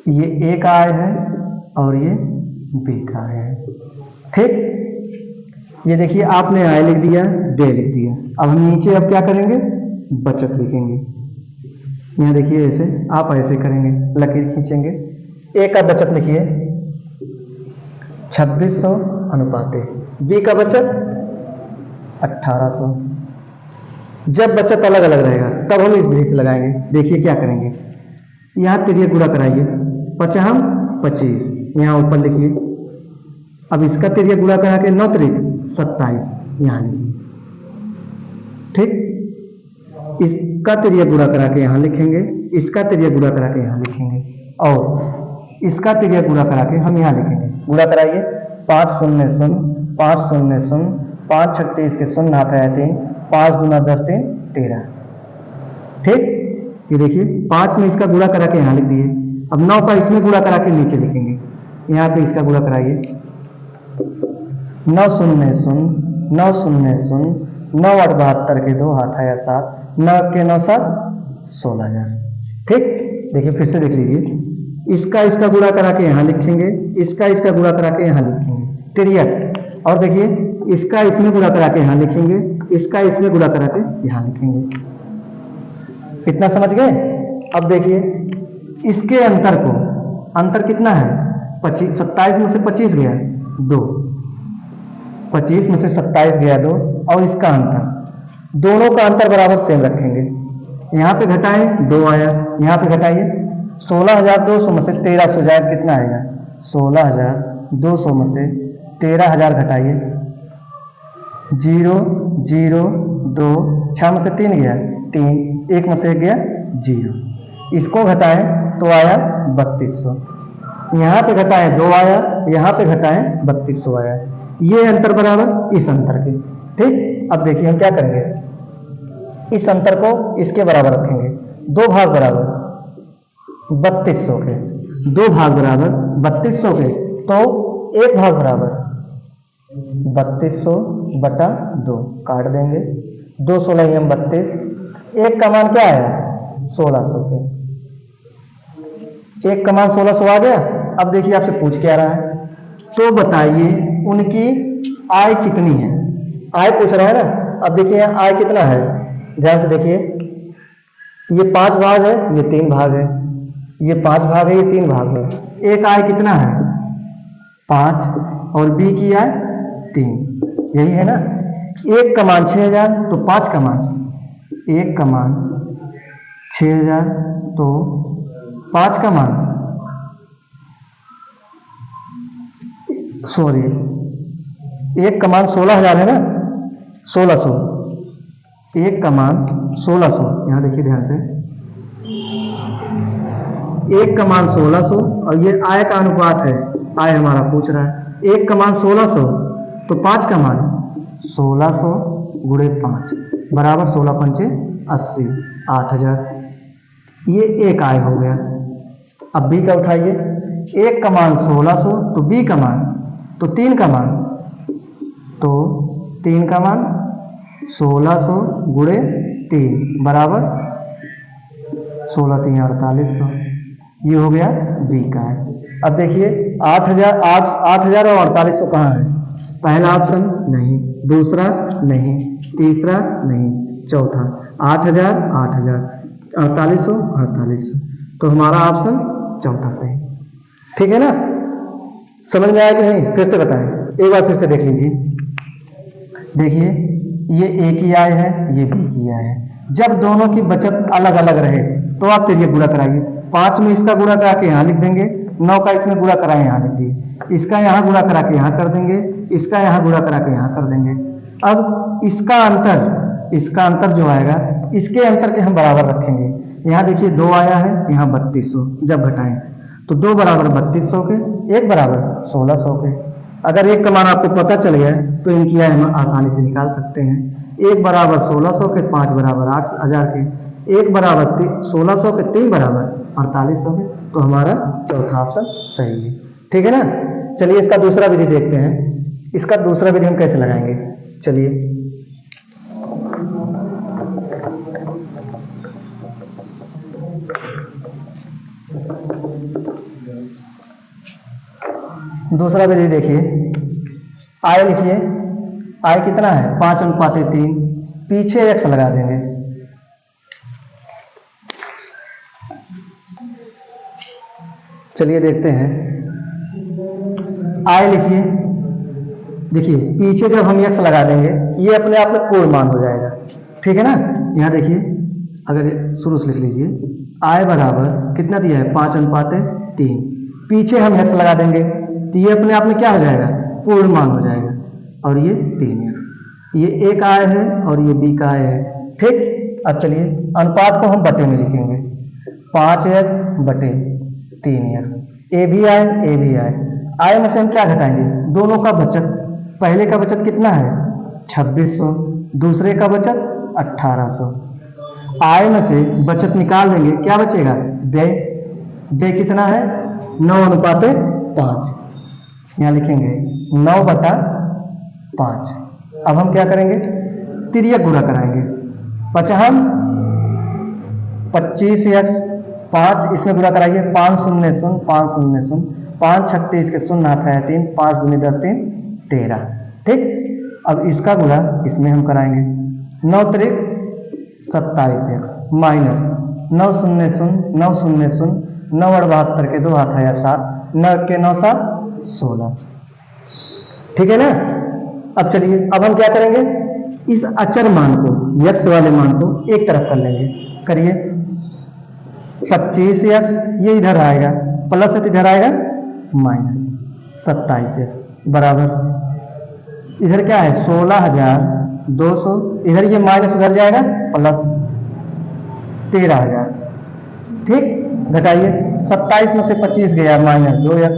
ये ए का आय है और ये बी का आय है। ठीक, ये देखिए आपने आय लिख दिया व्यय लिख दिया, अब हम नीचे अब क्या करेंगे बचत लिखेंगे। यहाँ देखिए ऐसे आप ऐसे करेंगे, लकीर खींचेंगे, ए का बचत लिखिए 2600 अनुपाते, बी का बचत 1800। जब बचत अलग अलग रहेगा तब हम इस विधि से लगाएंगे। देखिए क्या करेंगे, यहाँ तिरिया गुणा कराइए, 5 25 यहाँ ऊपर लिखिए, अब इसका तिरिया गुणा करा के 9 त्रिक 27 यहाँ लिखिए। ठीक, इसका तिरिया गुणा करा के यहाँ लिखेंगे, इसका तिरिया गुणा करा के यहाँ लिखेंगे और इसका तिरिया गुणा करा के हम यहाँ लिखेंगे। गुणा कराइए, 5 0 0 5 0 0 5 36 के 0 हाथ आया 3, 5 गुना 10 3 13। ठीक, ये देखिए 5 में इसका गुणा करा के यहाँ लिख दिए, अब 9 का इसमें गुणा करा के नीचे लिखेंगे, यहाँ पे इसका गुणा कराइए, 9 0 0 9 0 0 9 8 72 के 2 हाथ आया 7, 9 के 9 7 16,000। ठीक, देखिए फिर से देख लीजिए, इसका इसका गुणा करा के यहाँ लिखेंगे, इसका इसका गुणा करा के यहाँ लिखेंगे तिरक, और देखिए इसका इसमें गुणा करा के यहाँ लिखेंगे, इसका इसमें गुणा करा के यहाँ लिखेंगे। इतना समझ गए। अब देखिए इसके अंतर को, अंतर कितना है 25, 27 में से 25 गया 2, 25 में से 27 गया 2, और इसका अंतर, दोनों का अंतर बराबर सेम रखेंगे। यहाँ पे घटाएं 2 आया, यहाँ पे घटाइए, 16,200 में से 1300 जाए कितना आएगा, 16,200 में से 13,000 घटाइए, 0 0 2 6 में से 3 गया 3, 1 में से 1 गया 0, इसको घटाएं तो आया 3200, यहाँ पे घटाएं 2 आया, यहाँ पे घटाएं 3200 आया, ये अंतर बराबर इस अंतर के। ठीक, अब देखिए हम क्या करेंगे, इस अंतर को इसके बराबर रखेंगे, 2 भाग बराबर 3200 के, 2 भाग बराबर 3200 के, तो 1 भाग बराबर 3200 बटा 2 काट देंगे, 2 16 32, 1 का मान क्या है 1600 के, एक का मान 1600 आ गया। अब देखिए आपसे पूछ क्या रहा है, तो बताइए उनकी आय कितनी है। आय पूछ रहा है ना। अब देखिए यहाँ आय कितना है, ध्यान से देखिए, ये 5 भाग है, ये 3 भाग है, ये 5 भाग है, ये 3 भाग है। एक आय कितना है 5 और बी की आय 3, यही है ना। एक का मान 6000 तो 5 का मान, एक का मान 6000 तो 5 का मान, सॉरी एक का मान 16000 है ना, 1600, एक का मान 1600, यहां देखिए ध्यान से, एक का मान 1600 और ये आय का अनुपात है, आय हमारा पूछ रहा है। एक का मान 1600 तो 5 का मान 1600 गुणे 5 बराबर 16 पंचे 80, 8000, ये एक आय हो गया। अब बी का उठाइए, एक का मान 1600 तो बी का मान, तो 3 का मान, तो 3 का मान 1600 गुणे 3 बराबर 16 3 4800, ये हो गया बी का है। अब देखिए 8000 और 4800 कहाँ है, पहला ऑप्शन नहीं, दूसरा नहीं, तीसरा नहीं, चौथा 8000 8000, 4800 4800, तो हमारा ऑप्शन चौथा सही। ठीक है ना, समझ में आया कि नहीं, फिर से बताएं, एक बार फिर से देख लीजिए। देखिए ये ए की आय है, ये बी की आय है। जब दोनों की बचत अलग अलग रहे तो आप चलिए गुणा कराइए। 5 में इसका गुणा करा के यहाँ लिख देंगे, 9 का इसमें गुणा करा यहाँ लिख दिए, इसका यहाँ गुणा करा के यहाँ कर देंगे, इसका यहाँ गुणा करा के यहाँ कर देंगे। अब इसका अंतर जो आएगा, इसके अंतर के हम बराबर रखेंगे। यहाँ देखिए 2 आया है, यहाँ 3200, जब घटाएं तो 2 बराबर 3200 के, 1 बराबर 1600 के। अगर एक का मान आपको पता चल गया तो इनकी आय हम आसानी से निकाल सकते हैं। 1 बराबर 1600 के, 5 बराबर 8000 के, 1 बराबर 1600 के, 3 बराबर 4800 के, तो हमारा चौथा ऑप्शन सही है। ठीक है ना, चलिए इसका दूसरा विधि देखते हैं। इसका दूसरा विधि हम कैसे लगाएंगे, चलिए। दूसरा विधि देखिए, आय लिखिए, आय कितना है 5:3, पीछे x लगा देंगे। चलिए देखते हैं, आय लिखिए, देखिए पीछे जब हम x लगा देंगे ये अपने आप में पूर्ण मान हो जाएगा। ठीक है ना, यहाँ देखिए, अगर शुरू से लिख लीजिए, आय बराबर कितना दिया है 5:3, पीछे हम x लगा देंगे तो ये अपने आप में क्या हो जाएगा, पूर्ण मान हो जाएगा, और ये 3x, ये एक आय है और ये बी का आय है। ठीक, अब चलिए अनुपात को हम बटे में लिखेंगे, 5x बटे 3x, ए भी आय, आय में से हम क्या घटाएंगे, दोनों का बचत। पहले का बचत कितना है 2600, दूसरे का बचत 1800। आय में से बचत निकाल देंगे, क्या बचेगा, व्यय कितना है 9:5, यहाँ लिखेंगे 9/5। अब हम क्या करेंगे, तिर्यक गुणा कराएंगे, 25x, 5 इसमें गुणा कराइए, 5 0 0 5 0 0, 5 36 के 0 आता है 3, 5 दूनी 10 3 13। ठीक, अब इसका गुणा इसमें हम कराएंगे, 9 3 27x माइनस 9 0 0 9 0 0, 9 और 72 के 2 हाथ है 7, 9 के 9 7 16। ठीक है ना, अब चलिए, अब हम क्या करेंगे, इस अचर मान को, x वाले मान को एक तरफ कर लेंगे। करिए, 25x ये इधर आएगा, प्लस है तो इधर आएगा माइनस 27x बराबर, इधर क्या है 16200, इधर ये माइनस उधर जाएगा प्लस 13000। ठीक, घटाइए, 27 में से 25 गया माइनस 2x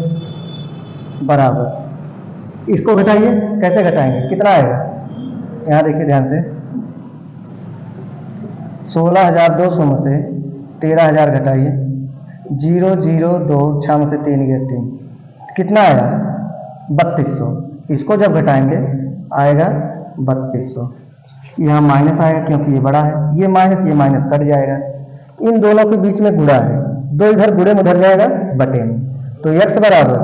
बराबर, इसको घटाइए, कैसे घटाएंगे, कितना आएगा, यहाँ देखिए ध्यान से, 16200 में से 13000 घटाइए, 0 0 2 6 में से 3 गया 3, कितना आएगा 3200। इसको जब घटाएंगे आएगा 3200, यहाँ माइनस आएगा क्योंकि ये बड़ा है, ये माइनस कट जाएगा, इन दोनों के बीच में गुणा है, 2 इधर गुणे में उधर जाएगा बटे में, तो x बराबर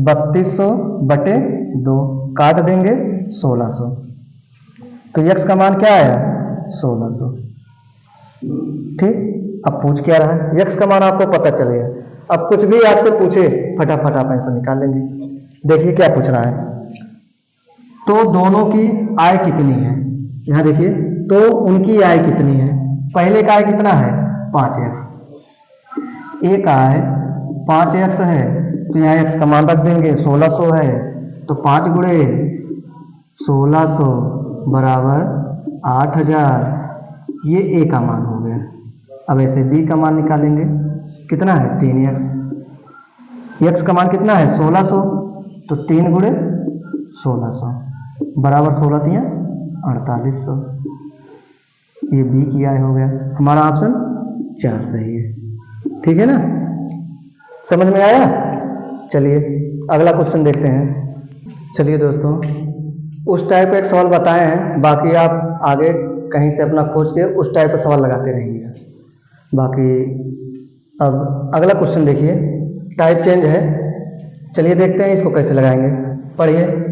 3200 बटे 2, काट देंगे 1600, तो x का मान क्या आया 1600। ठीक, अब पूछ क्या रहा है, x का मान आपको पता चल गया। अब कुछ भी आपसे पूछे फटाफट आप आंसर निकाल लेंगे। देखिए क्या पूछ रहा है, तो दोनों की आय कितनी है, यहां देखिए, तो उनकी आय कितनी है। पहले का आय कितना है 5x, एक आय 5x है, तो यहाँ x का मान रख देंगे 1600 है, तो 5 गुणे 1600 बराबर 8000, ये a का मान हो गया। अब ऐसे b का मान निकालेंगे, कितना है 3x, x का मान कितना है 1600, तो 3 गुणे 1600 बराबर 16 तिया 4800, ये बी की आय हो गया। हमारा ऑप्शन 4 सही है। ठीक है ना, समझ में आया। चलिए अगला क्वेश्चन देखते हैं। चलिए दोस्तों, उस टाइप का एक सवाल बताए हैं, बाकी आप आगे कहीं से अपना खोज के उस टाइप का सवाल लगाते रहिएगा। बाकी अब अगला क्वेश्चन देखिए, टाइप चेंज है। चलिए देखते हैं इसको कैसे लगाएंगे, पढ़िए।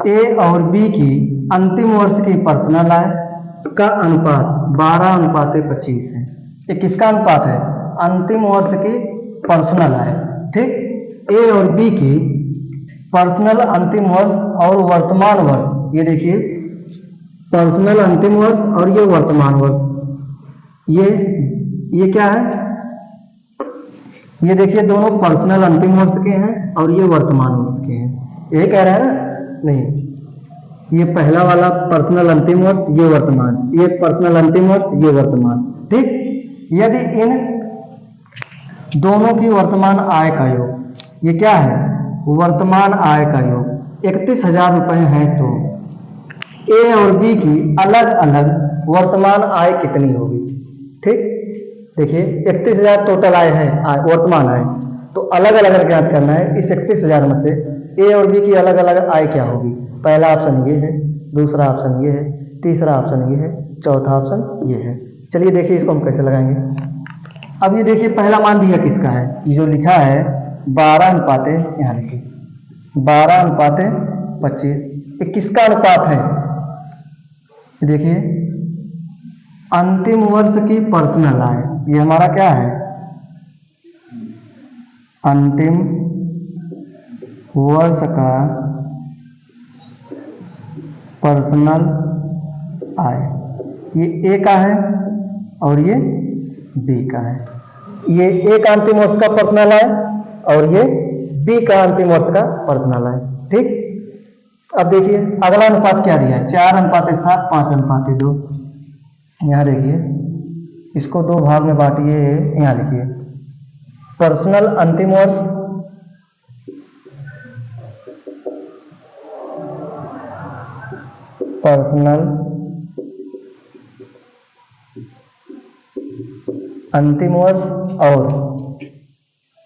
ए और बी की अंतिम वर्ष की पर्सनल आय का अनुपात 12:25 है। ये किसका अनुपात है, अंतिम वर्ष की पर्सनल आय। ठीक, ए और बी की पर्सनल अंतिम वर्ष और वर्तमान वर्ष, ये देखिए पर्सनल अंतिम वर्ष और ये वर्तमान वर्ष, ये क्या है, ये देखिए दोनों पर्सनल अंतिम वर्ष के हैं और ये वर्तमान वर्ष के हैं। ये कह रहा है ना, नहीं, ये पहला वाला पर्सनल अंतिम वर्ष, ये वर्तमान, ये पर्सनल अंतिम वर्ष, ये वर्तमान। ठीक, यदि इन दोनों की वर्तमान आय का योग, ये क्या है वर्तमान आय का योग 31,000 रुपए है, तो ए और बी की अलग अलग वर्तमान आय कितनी होगी। ठीक, देखिए 31,000 टोटल आय है, वर्तमान आय, तो अलग अलग ज्ञात करना है। इस 31,000 में से ए और बी की अलग अलग आय क्या होगी। पहला ऑप्शन ये है, दूसरा ऑप्शन ये है, तीसरा ऑप्शन ये है, चौथा ऑप्शन ये है। चलिए देखिए इसको हम कैसे लगाएंगे। अब ये देखिए पहला मान दिया किसका है, ये जो लिखा है 12:, यहाँ लिखिए 12:25, ये किसका अनुपात है। देखिए अंतिम वर्ष की पर्सनल आय, ये हमारा क्या है अंतिम वर्ष का पर्सनल आय, ये ए का है और ये बी का है। ये ए का अंतिम वर्ष का पर्सनल आय और ये बी का अंतिम वर्ष का पर्सनल आय। ठीक, अब देखिए अगला अनुपात क्या दिया है, 4:7, 5:2। यहाँ देखिए इसको 2 भाग में बांटिए, यहाँ लिखिए पर्सनल अंतिम वर्ष पर्सनल अंतिम वर्ष और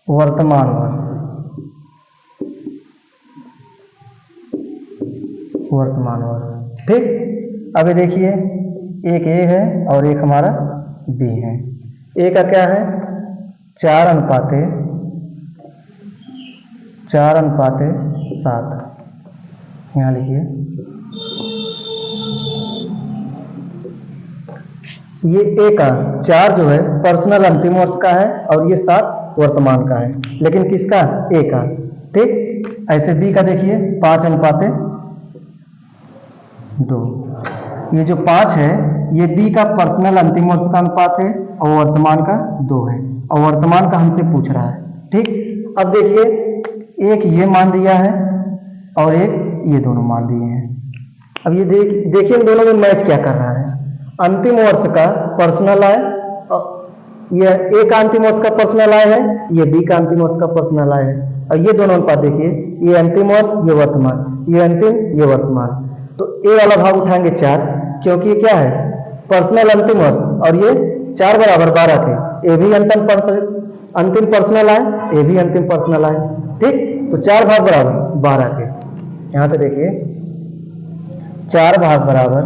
वर्तमान वर्ष, वर्तमान वर्ष। ठीक, अब देखिए एक ए है और एक हमारा बी है। ए का क्या है 4:7, यहाँ लिखिए ये ए का 4 जो है पर्सनल अंतिम वर्ष का है और ये 7 वर्तमान का है, लेकिन किसका ए का। ठीक, ऐसे बी का देखिए 5:2, ये जो 5 है ये बी का पर्सनल अंतिम वर्ष का अनुपात है और वर्तमान का 2 है, और वर्तमान का हमसे पूछ रहा है। ठीक, अब देखिए एक ये मान दिया है और एक ये दोनों मान दिए हैं। अब ये देखिए इन दोनों में मैच क्या कर रहा है, अंतिम वर्ष का पर्सनल आय, ये ए का अंतिम वर्ष का पर्सनल आय है, ये बी का अंतिम वर्ष का पर्सनल आय है, और ये दोनों अनुपात देखिए, ये अंतिम वर्ष, ये वर्तमान, ये अंतिम, ये वर्तमान। तो ए वाला भाग उठाएंगे 4, क्योंकि ये क्या है पर्सनल अंतिम वर्ष और ये 4 बराबर 12 के, ए भी अंतिम पर्सनल आय, ए भी अंतिम पर्सनल आय। ठीक, तो 4 भाग बराबर 12 के, यहां से देखिए 4 भाग बराबर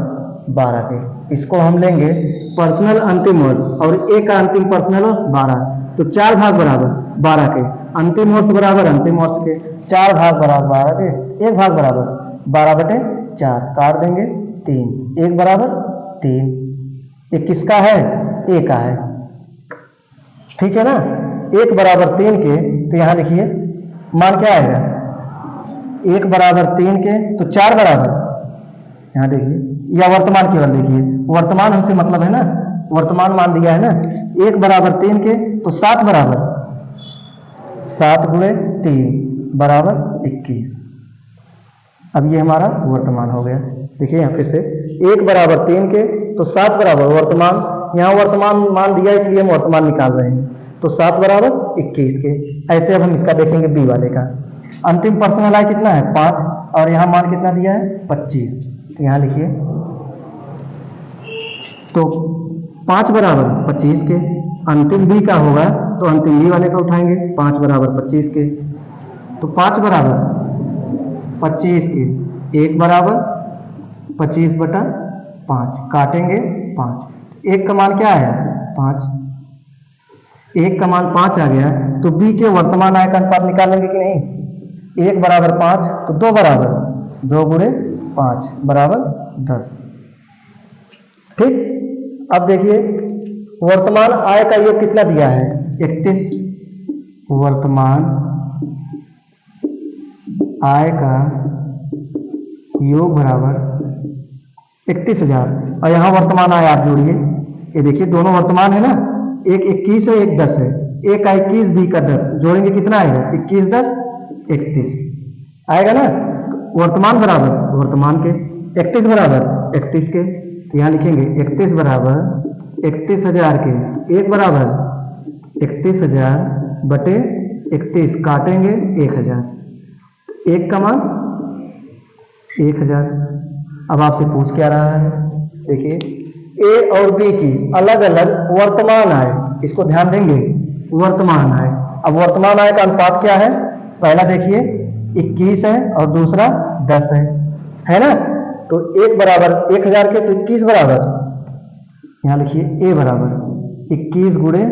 12 के, इसको हम लेंगे पर्सनल अंतिम वर्ष और ए का अंतिम पर्सनल वर्ष 12, तो 4 भाग बराबर 12 के, अंतिम वर्ष बराबर अंतिम वर्ष के, 4 भाग बराबर 12 के, 1 भाग बराबर 12/4, काट देंगे 3, 1 बराबर 3, ये किसका है? ए का है, ठीक है ना। 1 बराबर 3 के, तो यहां लिखिए मान क्या आएगा? 1 बराबर 3 के तो 4 बराबर, यहां देखिए, या वर्तमान केवल देखिए, वर्तमान हमसे मतलब है ना, वर्तमान मान दिया है ना। 1 बराबर 3 के तो 7 बराबर 7 गुणे 3 बराबर 21। अब ये हमारा वर्तमान हो गया। देखिए यहाँ फिर से 1 बराबर 3 के तो 7 बराबर वर्तमान, यहाँ वर्तमान मान दिया इसलिए हम वर्तमान निकाल रहे हैं, तो 7 बराबर 21 के। ऐसे अब हम इसका देखेंगे बी वाले का। अंतिम पर्सनल आय कितना है? 5, और यहाँ मान कितना दिया है? 25, तो यहाँ लिखिए, तो 5 बराबर 25 के, अंतिम बी का होगा तो अंतिम बी वाले का उठाएंगे, 5 बराबर 25 के, तो 5 बराबर 25 के, 1 बराबर 25/5, काटेंगे 5, 1 का मान क्या आया? 5, 1 का मान 5 आ गया, तो बी के वर्तमान आय का अनुपात निकालेंगे कि नहीं? 1 बराबर 5 तो 2 बराबर 2 गुणे 5 बराबर 10, ठीक। अब देखिए वर्तमान आय का योग कितना दिया है? 31, वर्तमान आय का योग बराबर 31,000, और यहाँ वर्तमान आय आप जोड़िए, ये देखिए दोनों वर्तमान है ना, एक 21 है, एक 10 है, एक का 21, बी का 10, जोड़ेंगे कितना आएगा? 21 10 31 आएगा ना। वर्तमान बराबर वर्तमान के, 31 बराबर 31 के, तो यहाँ लिखेंगे 31 बराबर 31,000 के, 1 बराबर 31,000 बटे 31, काटेंगे 1,000, 1 का मान 1,000। अब आपसे पूछ क्या रहा है? देखिए ए और बी की अलग अलग वर्तमान आय, इसको ध्यान देंगे, वर्तमान आय। अब वर्तमान आय का अनुपात क्या है? पहला देखिए 21 है और दूसरा 10 है ना। तो 1 बराबर 1,000 के, तो 21 बराबर, यहाँ लिखिए ए बराबर 21 गुणे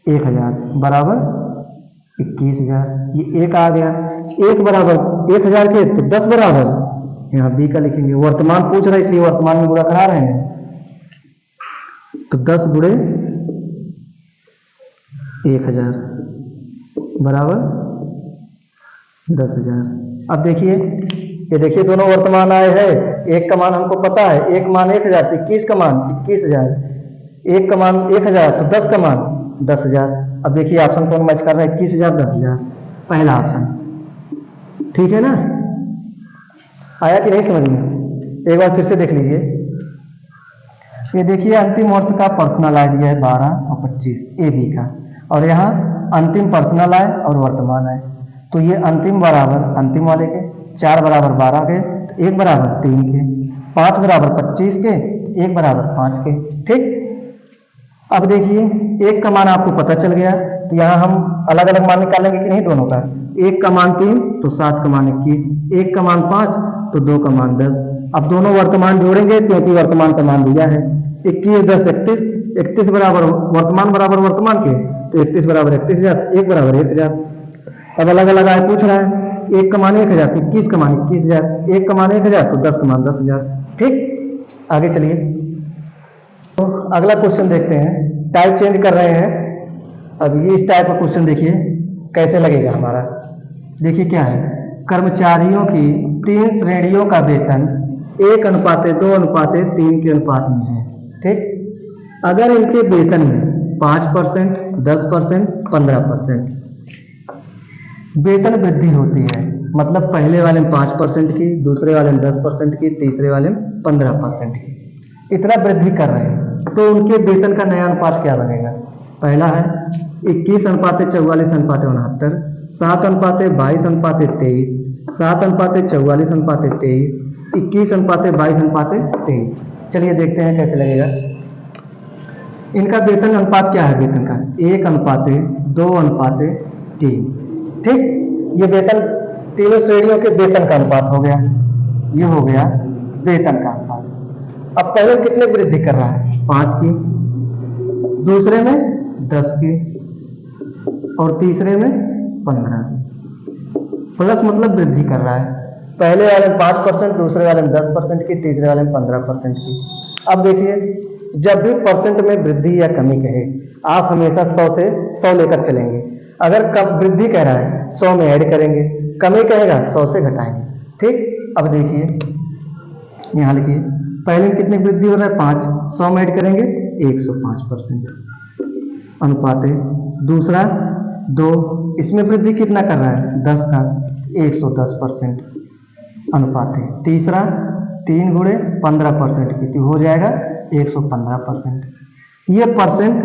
1,000 बराबर 21,000, ये 1 आ गया। 1 बराबर 1,000 के तो 10 बराबर, यहाँ बी का लिखेंगे, वर्तमान पूछ रहा है इसलिए वर्तमान में गुणा करा रहे हैं, तो 10 गुणे 1,000 बराबर 10,000। अब देखिए, ये देखिए दोनों वर्तमान आय है, एक का मान हमको पता है, एक मान 1,000, तो 21 का मान 21,000, एक का मान 1,000 तो 10 का मान 10,000। अब देखिए ऑप्शन कौन मैच कर रहा है? 21,000 10,000, पहला ऑप्शन, ठीक है ना। आया कि नहीं समझ में? एक बार फिर से देख लीजिए। ये देखिए अंतिम वर्ष का पर्सनल आय दिया है 12 और 25, ए बी का, और यहाँ अंतिम पर्सनल आय और वर्तमान आय, तो ये अंतिम बराबर अंतिम वाले के, 4 बराबर 12 के, 1 बराबर 3 के, 5 बराबर 25 के, 1 बराबर 5 के, ठीक। अब देखिए 1 का मान आपको पता चल गया, तो यहाँ हम अलग अलग मान निकालेंगे कि नहीं दोनों का? 1 का मान 3 तो 7 का मान 21, 1 का मान 5 तो 2 का मान 10। अब दोनों वर्तमान जोड़ेंगे क्योंकि वर्तमान का मान दिया है, 21 10 31, 31 बराबर वर्तमान बराबर वर्तमान के, तो 31 बराबर 31,000, 1 बराबर 1,000। अब अलग अलग आय पूछ रहा है, 1 का मान 1,000 तो 21 का मान 21,000, 1 का मान 1,000 तो 10 का मान 10,000, ठीक। आगे चलिए, तो अगला क्वेश्चन देखते हैं, टाइप चेंज कर रहे हैं। अब ये इस टाइप का क्वेश्चन देखिए कैसे लगेगा हमारा। देखिए क्या है, कर्मचारियों की 3 श्रेणियों का वेतन 1:2:3 के अनुपात में है, ठीक। अगर इनके वेतन में 5%, 10%, 15% वेतन वृद्धि होती है, मतलब पहले वाले में 5% की, दूसरे वाले में 10% की, तीसरे वाले में 15% की, इतना वृद्धि कर रहे हैं, तो उनके वेतन का नया अनुपात क्या बनेगा? पहला है 21:44:69, 7:22:23, 7:44:23, 21:22:23। चलिए देखते हैं कैसे लगेगा। इनका वेतन अनुपात क्या है? वेतन का 1:2:3, ठीक। ये वेतन तीनों श्रेणियों के वेतन का अनुपात हो गया, ये हो गया वेतन का अनुपात। अब पहले कितने वृद्धि कर रहा है? 5 की, दूसरे में 10 की और तीसरे में 15 की। प्लस मतलब वृद्धि कर रहा है, पहले वाले में 5%, दूसरे वाले में 10% की, तीसरे वाले में 15% की। अब देखिए, जब भी परसेंट में वृद्धि या कमी कहे, आप हमेशा 100 से 100 लेकर चलेंगे। अगर कब वृद्धि कह रहा है 100 में ऐड करेंगे, कमी कहेगा 100 से घटाएंगे। ठीक, अब देखिए यहाँ लिखिए, पहले में कितनी वृद्धि हो रहा है 5, 100 में ऐड करेंगे 105% अनुपात है। दूसरा 2, इसमें वृद्धि कितना कर रहा है 10 का, 110% अनुपात है। तीसरा 3 गुणे 15% की, हो जाएगा 115%। ये परसेंट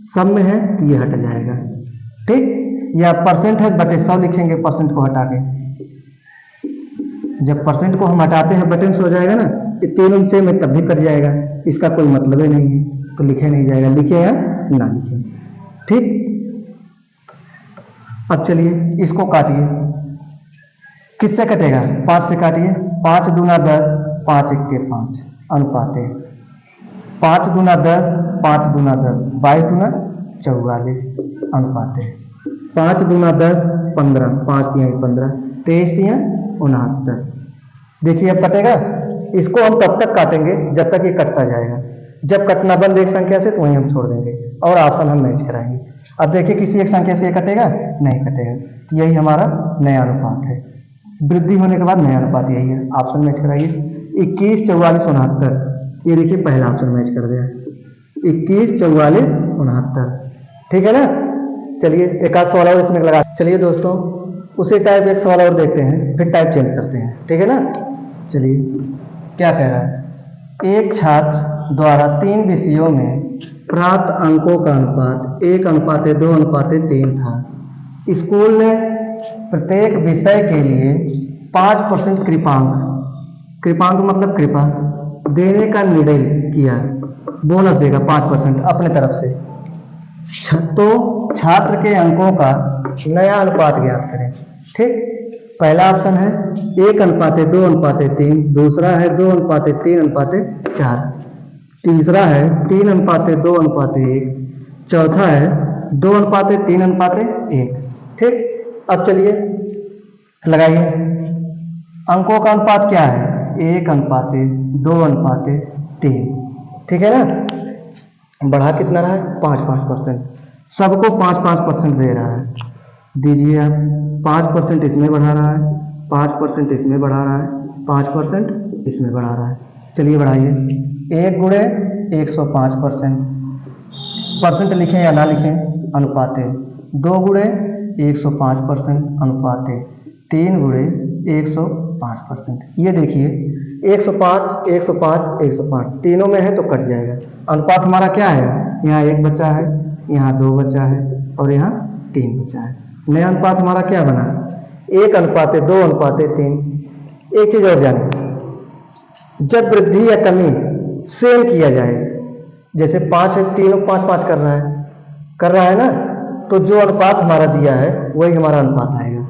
सब में है तो ये हट जाएगा। ठीक, या परसेंट है बटे 100 लिखेंगे परसेंट को हटा के। जब परसेंट को हम हटाते हैं बटे 100 हो जाएगा ना, ये तीनों से में तब भी कट जाएगा, इसका कोई मतलब ही नहीं है, तो लिखे नहीं जाएगा, लिखे या ना लिखे। ठीक, अब चलिए इसको काटिए, किससे कटेगा 5 से काटिए, 5 दूना 10, 5 एक्के 5 अनुपात है। 5 दूना 10, 5 दूना 10, 22 दूना 44 अनुपात है। 5 दूना 10 15, 5 तियां 15, 23 तियां 69। देखिए अब कटेगा, इसको हम तब तक काटेंगे जब तक ये कटता जाएगा। जब कटना बंद एक संख्या से तो वहीं हम छोड़ देंगे और ऑप्शन हम मैच कराएंगे। अब देखिए किसी एक संख्या से ये कटेगा, नहीं कटेगा, तो यही हमारा नया अनुपात है। वृद्धि होने के बाद नया अनुपात यही है, ऑप्शन मैच कराइए। 21 44 69, ये देखिए पहला ऑप्शन मैच कर दिया, 21 44 69। ठीक है ना। चलिए एक आध सवाल और इसमें लगा। चलिए दोस्तों उसी टाइप एक सवाल और देखते हैं, फिर टाइप चेंज करते हैं। ठीक है ना। चलिए क्या कह रहा है, एक छात्र द्वारा 3 विषयों में प्राप्त अंकों का अनुपात 1:2:3 था। स्कूल ने प्रत्येक विषय के लिए 5% कृपांक मतलब कृपा देने का निर्णय किया, बोनस देगा 5% अपने तरफ से। तो छात्र के अंकों का नया अनुपात ज्ञात करें। ठीक, पहला ऑप्शन है 1:2:3, दूसरा है 2:3:4, तीसरा है 3:2:1, चौथा है 2:3:1। ठीक, अब चलिए लगाइए, अंकों का अनुपात क्या है 1:2:3। ठीक है ना। बढ़ा कितना रहा है 5%, सबको 5% दे रहा है। दीजिए आप, 5% इसमें बढ़ा रहा है, 5% इसमें बढ़ा रहा है, 5% इसमें बढ़ा रहा है। चलिए बढ़ाइए, 1 गुणे 105%, परसेंट लिखें या ना लिखें अनुपात है। 2 गुणे 105% अनुपात है। 3 गुणे 105%। ये देखिए 105 105 105 तीनों में है तो कट जाएगा। अनुपात हमारा क्या है, यहाँ 1 बचा है, यहाँ 2 बचा है और यहाँ 3 बचा है। नया अनुपात हमारा क्या बना 1:2:3। एक चीज और जाने, जब वृद्धि या कमी सेम किया जाए, जैसे 5 है, तीनों 5-5 कर रहा है ना, तो जो अनुपात हमारा दिया है वही हमारा अनुपात आएगा।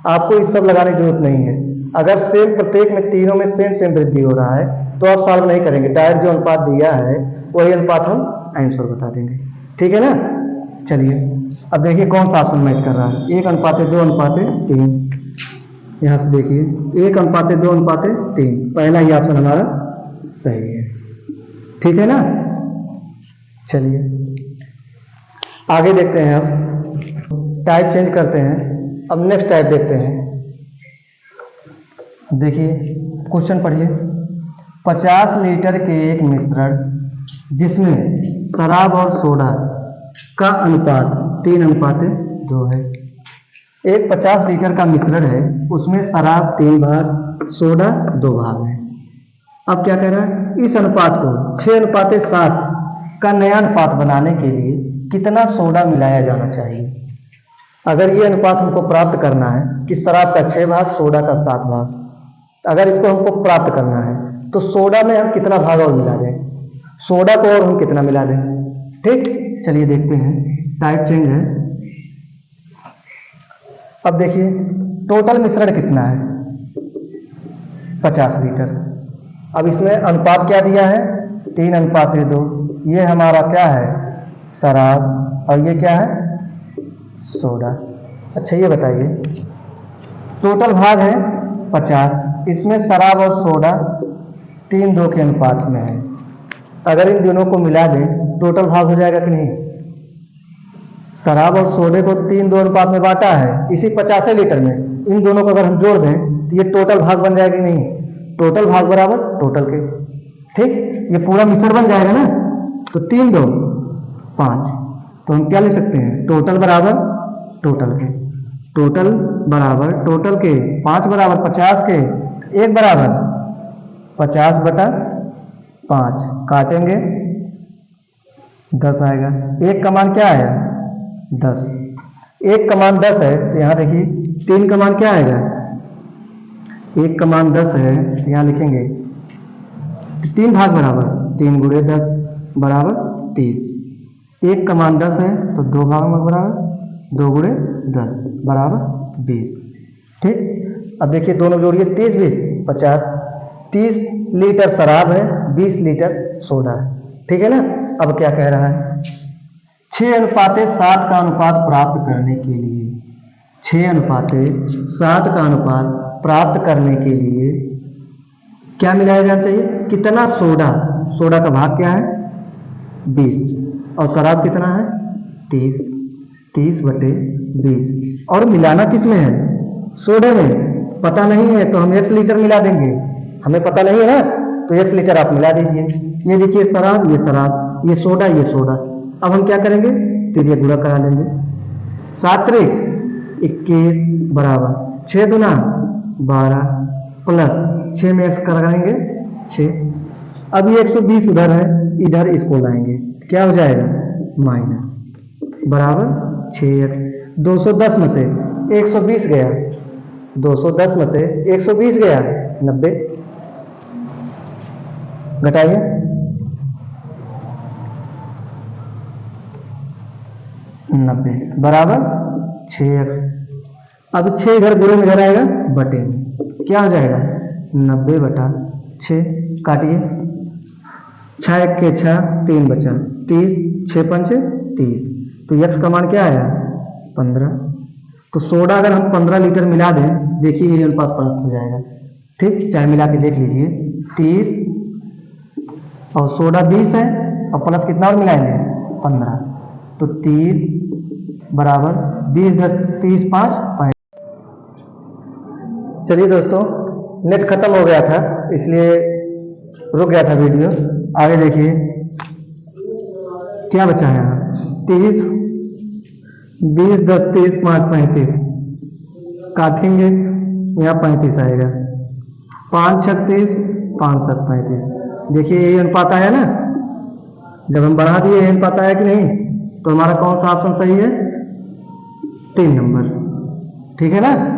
आपको इस सब लगाने की जरूरत नहीं है। अगर सेम प्रत्येक में तीनों में सेम वृद्धि हो रहा है तो आप सॉल्व नहीं करेंगे, डायरेक्ट जो अनुपात दिया है वही अनुपात हम आंसर बता देंगे। ठीक है ना। चलिए अब देखिए कौन सा ऑप्शन मैच कर रहा है, 1:2:3। यहाँ से देखिए 1:2:3, पहला ही ऑप्शन हमारा सही है। ठीक है ना। चलिए आगे देखते हैं, अब टाइप चेंज करते हैं। अब नेक्स्ट टाइप देखते हैं। देखिए क्वेश्चन पढ़िए, 50 लीटर के एक मिश्रण जिसमें शराब और सोडा का अनुपात 3:2 है। एक 50 लीटर का मिश्रण है, उसमें शराब 3 भाग, सोडा 2 भाग है। अब क्या कह रहा है, इस अनुपात को 6:7 का नया अनुपात बनाने के लिए कितना सोडा मिलाया जाना चाहिए। अगर ये अनुपात हमको प्राप्त करना है कि शराब का 6 भाग, सोडा का 7 भाग, अगर इसको हमको प्राप्त करना है तो सोडा में हम कितना भाग और मिला दें, सोडा को और हम कितना मिला दें। ठीक, चलिए देखते हैं, टाइप चेंज है। अब देखिए टोटल मिश्रण कितना है 50 लीटर। अब इसमें अनुपात क्या दिया है 3:2। ये हमारा क्या है? शराब, और ये क्या है? सोडा। अच्छा ये बताइए, टोटल भाग है 50, इसमें शराब और सोडा 3:2 के अनुपात में है। अगर इन दोनों को मिला दें टोटल भाग हो जाएगा कि नहीं? शराब और सोडे को 3:2 अनुपात में बांटा है इसी 50 लीटर में, इन दोनों को अगर हम जोड़ दें तो ये टोटल भाग बन जाएगा कि नहीं? टोटल भाग बराबर टोटल के, ठीक, ये पूरा मिश्रण बन जाएगा ना। तो 3:2 5, तो हम क्या ले सकते हैं? टोटल बराबर टोटल के, टोटल बराबर टोटल के, 5 बराबर 50 के, 1 बराबर 50/5, काटेंगे 10 आएगा। 1 का मान क्या आया? 10। 1 का मान 10 है तो यहाँ देखिए 3 का मान क्या आएगा? 1 का मान 10 है तो यहाँ लिखेंगे 3 भाग बराबर 3 × 10 बराबर 30। 1 का मान 10 है तो 2 भाग में बराबर 2 × 10 बराबर 20। ठीक, अब देखिए दोनों जोड़िए, 30 20 50। 30 लीटर शराब है, 20 लीटर सोडा है, ठीक है ना। अब क्या कह रहा है? 6:7 का अनुपात प्राप्त करने के लिए, 6:7 का अनुपात प्राप्त करने के लिए क्या मिलाया जाना चाहिए? कितना सोडा? सोडा का भाग क्या है? 20, और शराब कितना है? 30। 30/20, और मिलाना किस में है? सोडे में। पता नहीं है तो हम 1 लीटर मिला देंगे, हमें पता नहीं है ना, तो 1 लीटर आप मिला दीजिए। ये देखिए शराब, ये शराब, ये सोडा, ये सोडा। अब हम क्या करेंगे? तिरिया गुणा करा लेंगे। 7 × 21 बराबर 6 × 12 प्लस 6 में x कराएंगे 6। अब ये 120 उधर है, इधर इसको लाएंगे, क्या हो जाएगा? माइनस, बराबर 6x। 210 में से 120 गया, 210 में से 120 गया 90, घटाइए, बराबर 6x। अब 6 इधर गुणे में इधर आएगा बटे में, क्या हो जाएगा? 90/6, काटिए, 6 1 के 6, 3 बचा, 30, 6 5 30, तो x का मान क्या आया? 15। तो सोडा अगर हम 15 लीटर मिला दें, देखिए ये अनुपात प्राप्त हो जाएगा, ठीक, चाहे मिला के देख लीजिए। 30 और सोडा 20 है, और प्लस कितना और मिलाएंगे? 15, तो 30 बराबर 20 10 30 5। चलिए दोस्तों, नेट खत्म हो गया था इसलिए रुक गया था वीडियो। आगे देखिए क्या बचा है यहाँ? 30 20 10 30 5 35, काटेंगे, यहाँ 35 आएगा, 5 6 30 5 7 35। देखिए ये अनुपात आया ना, जब हम बढ़ा दिए अनुपात आया कि नहीं, तो हमारा कौन सा ऑप्शन सही है? 3 नंबर, ठीक है ना।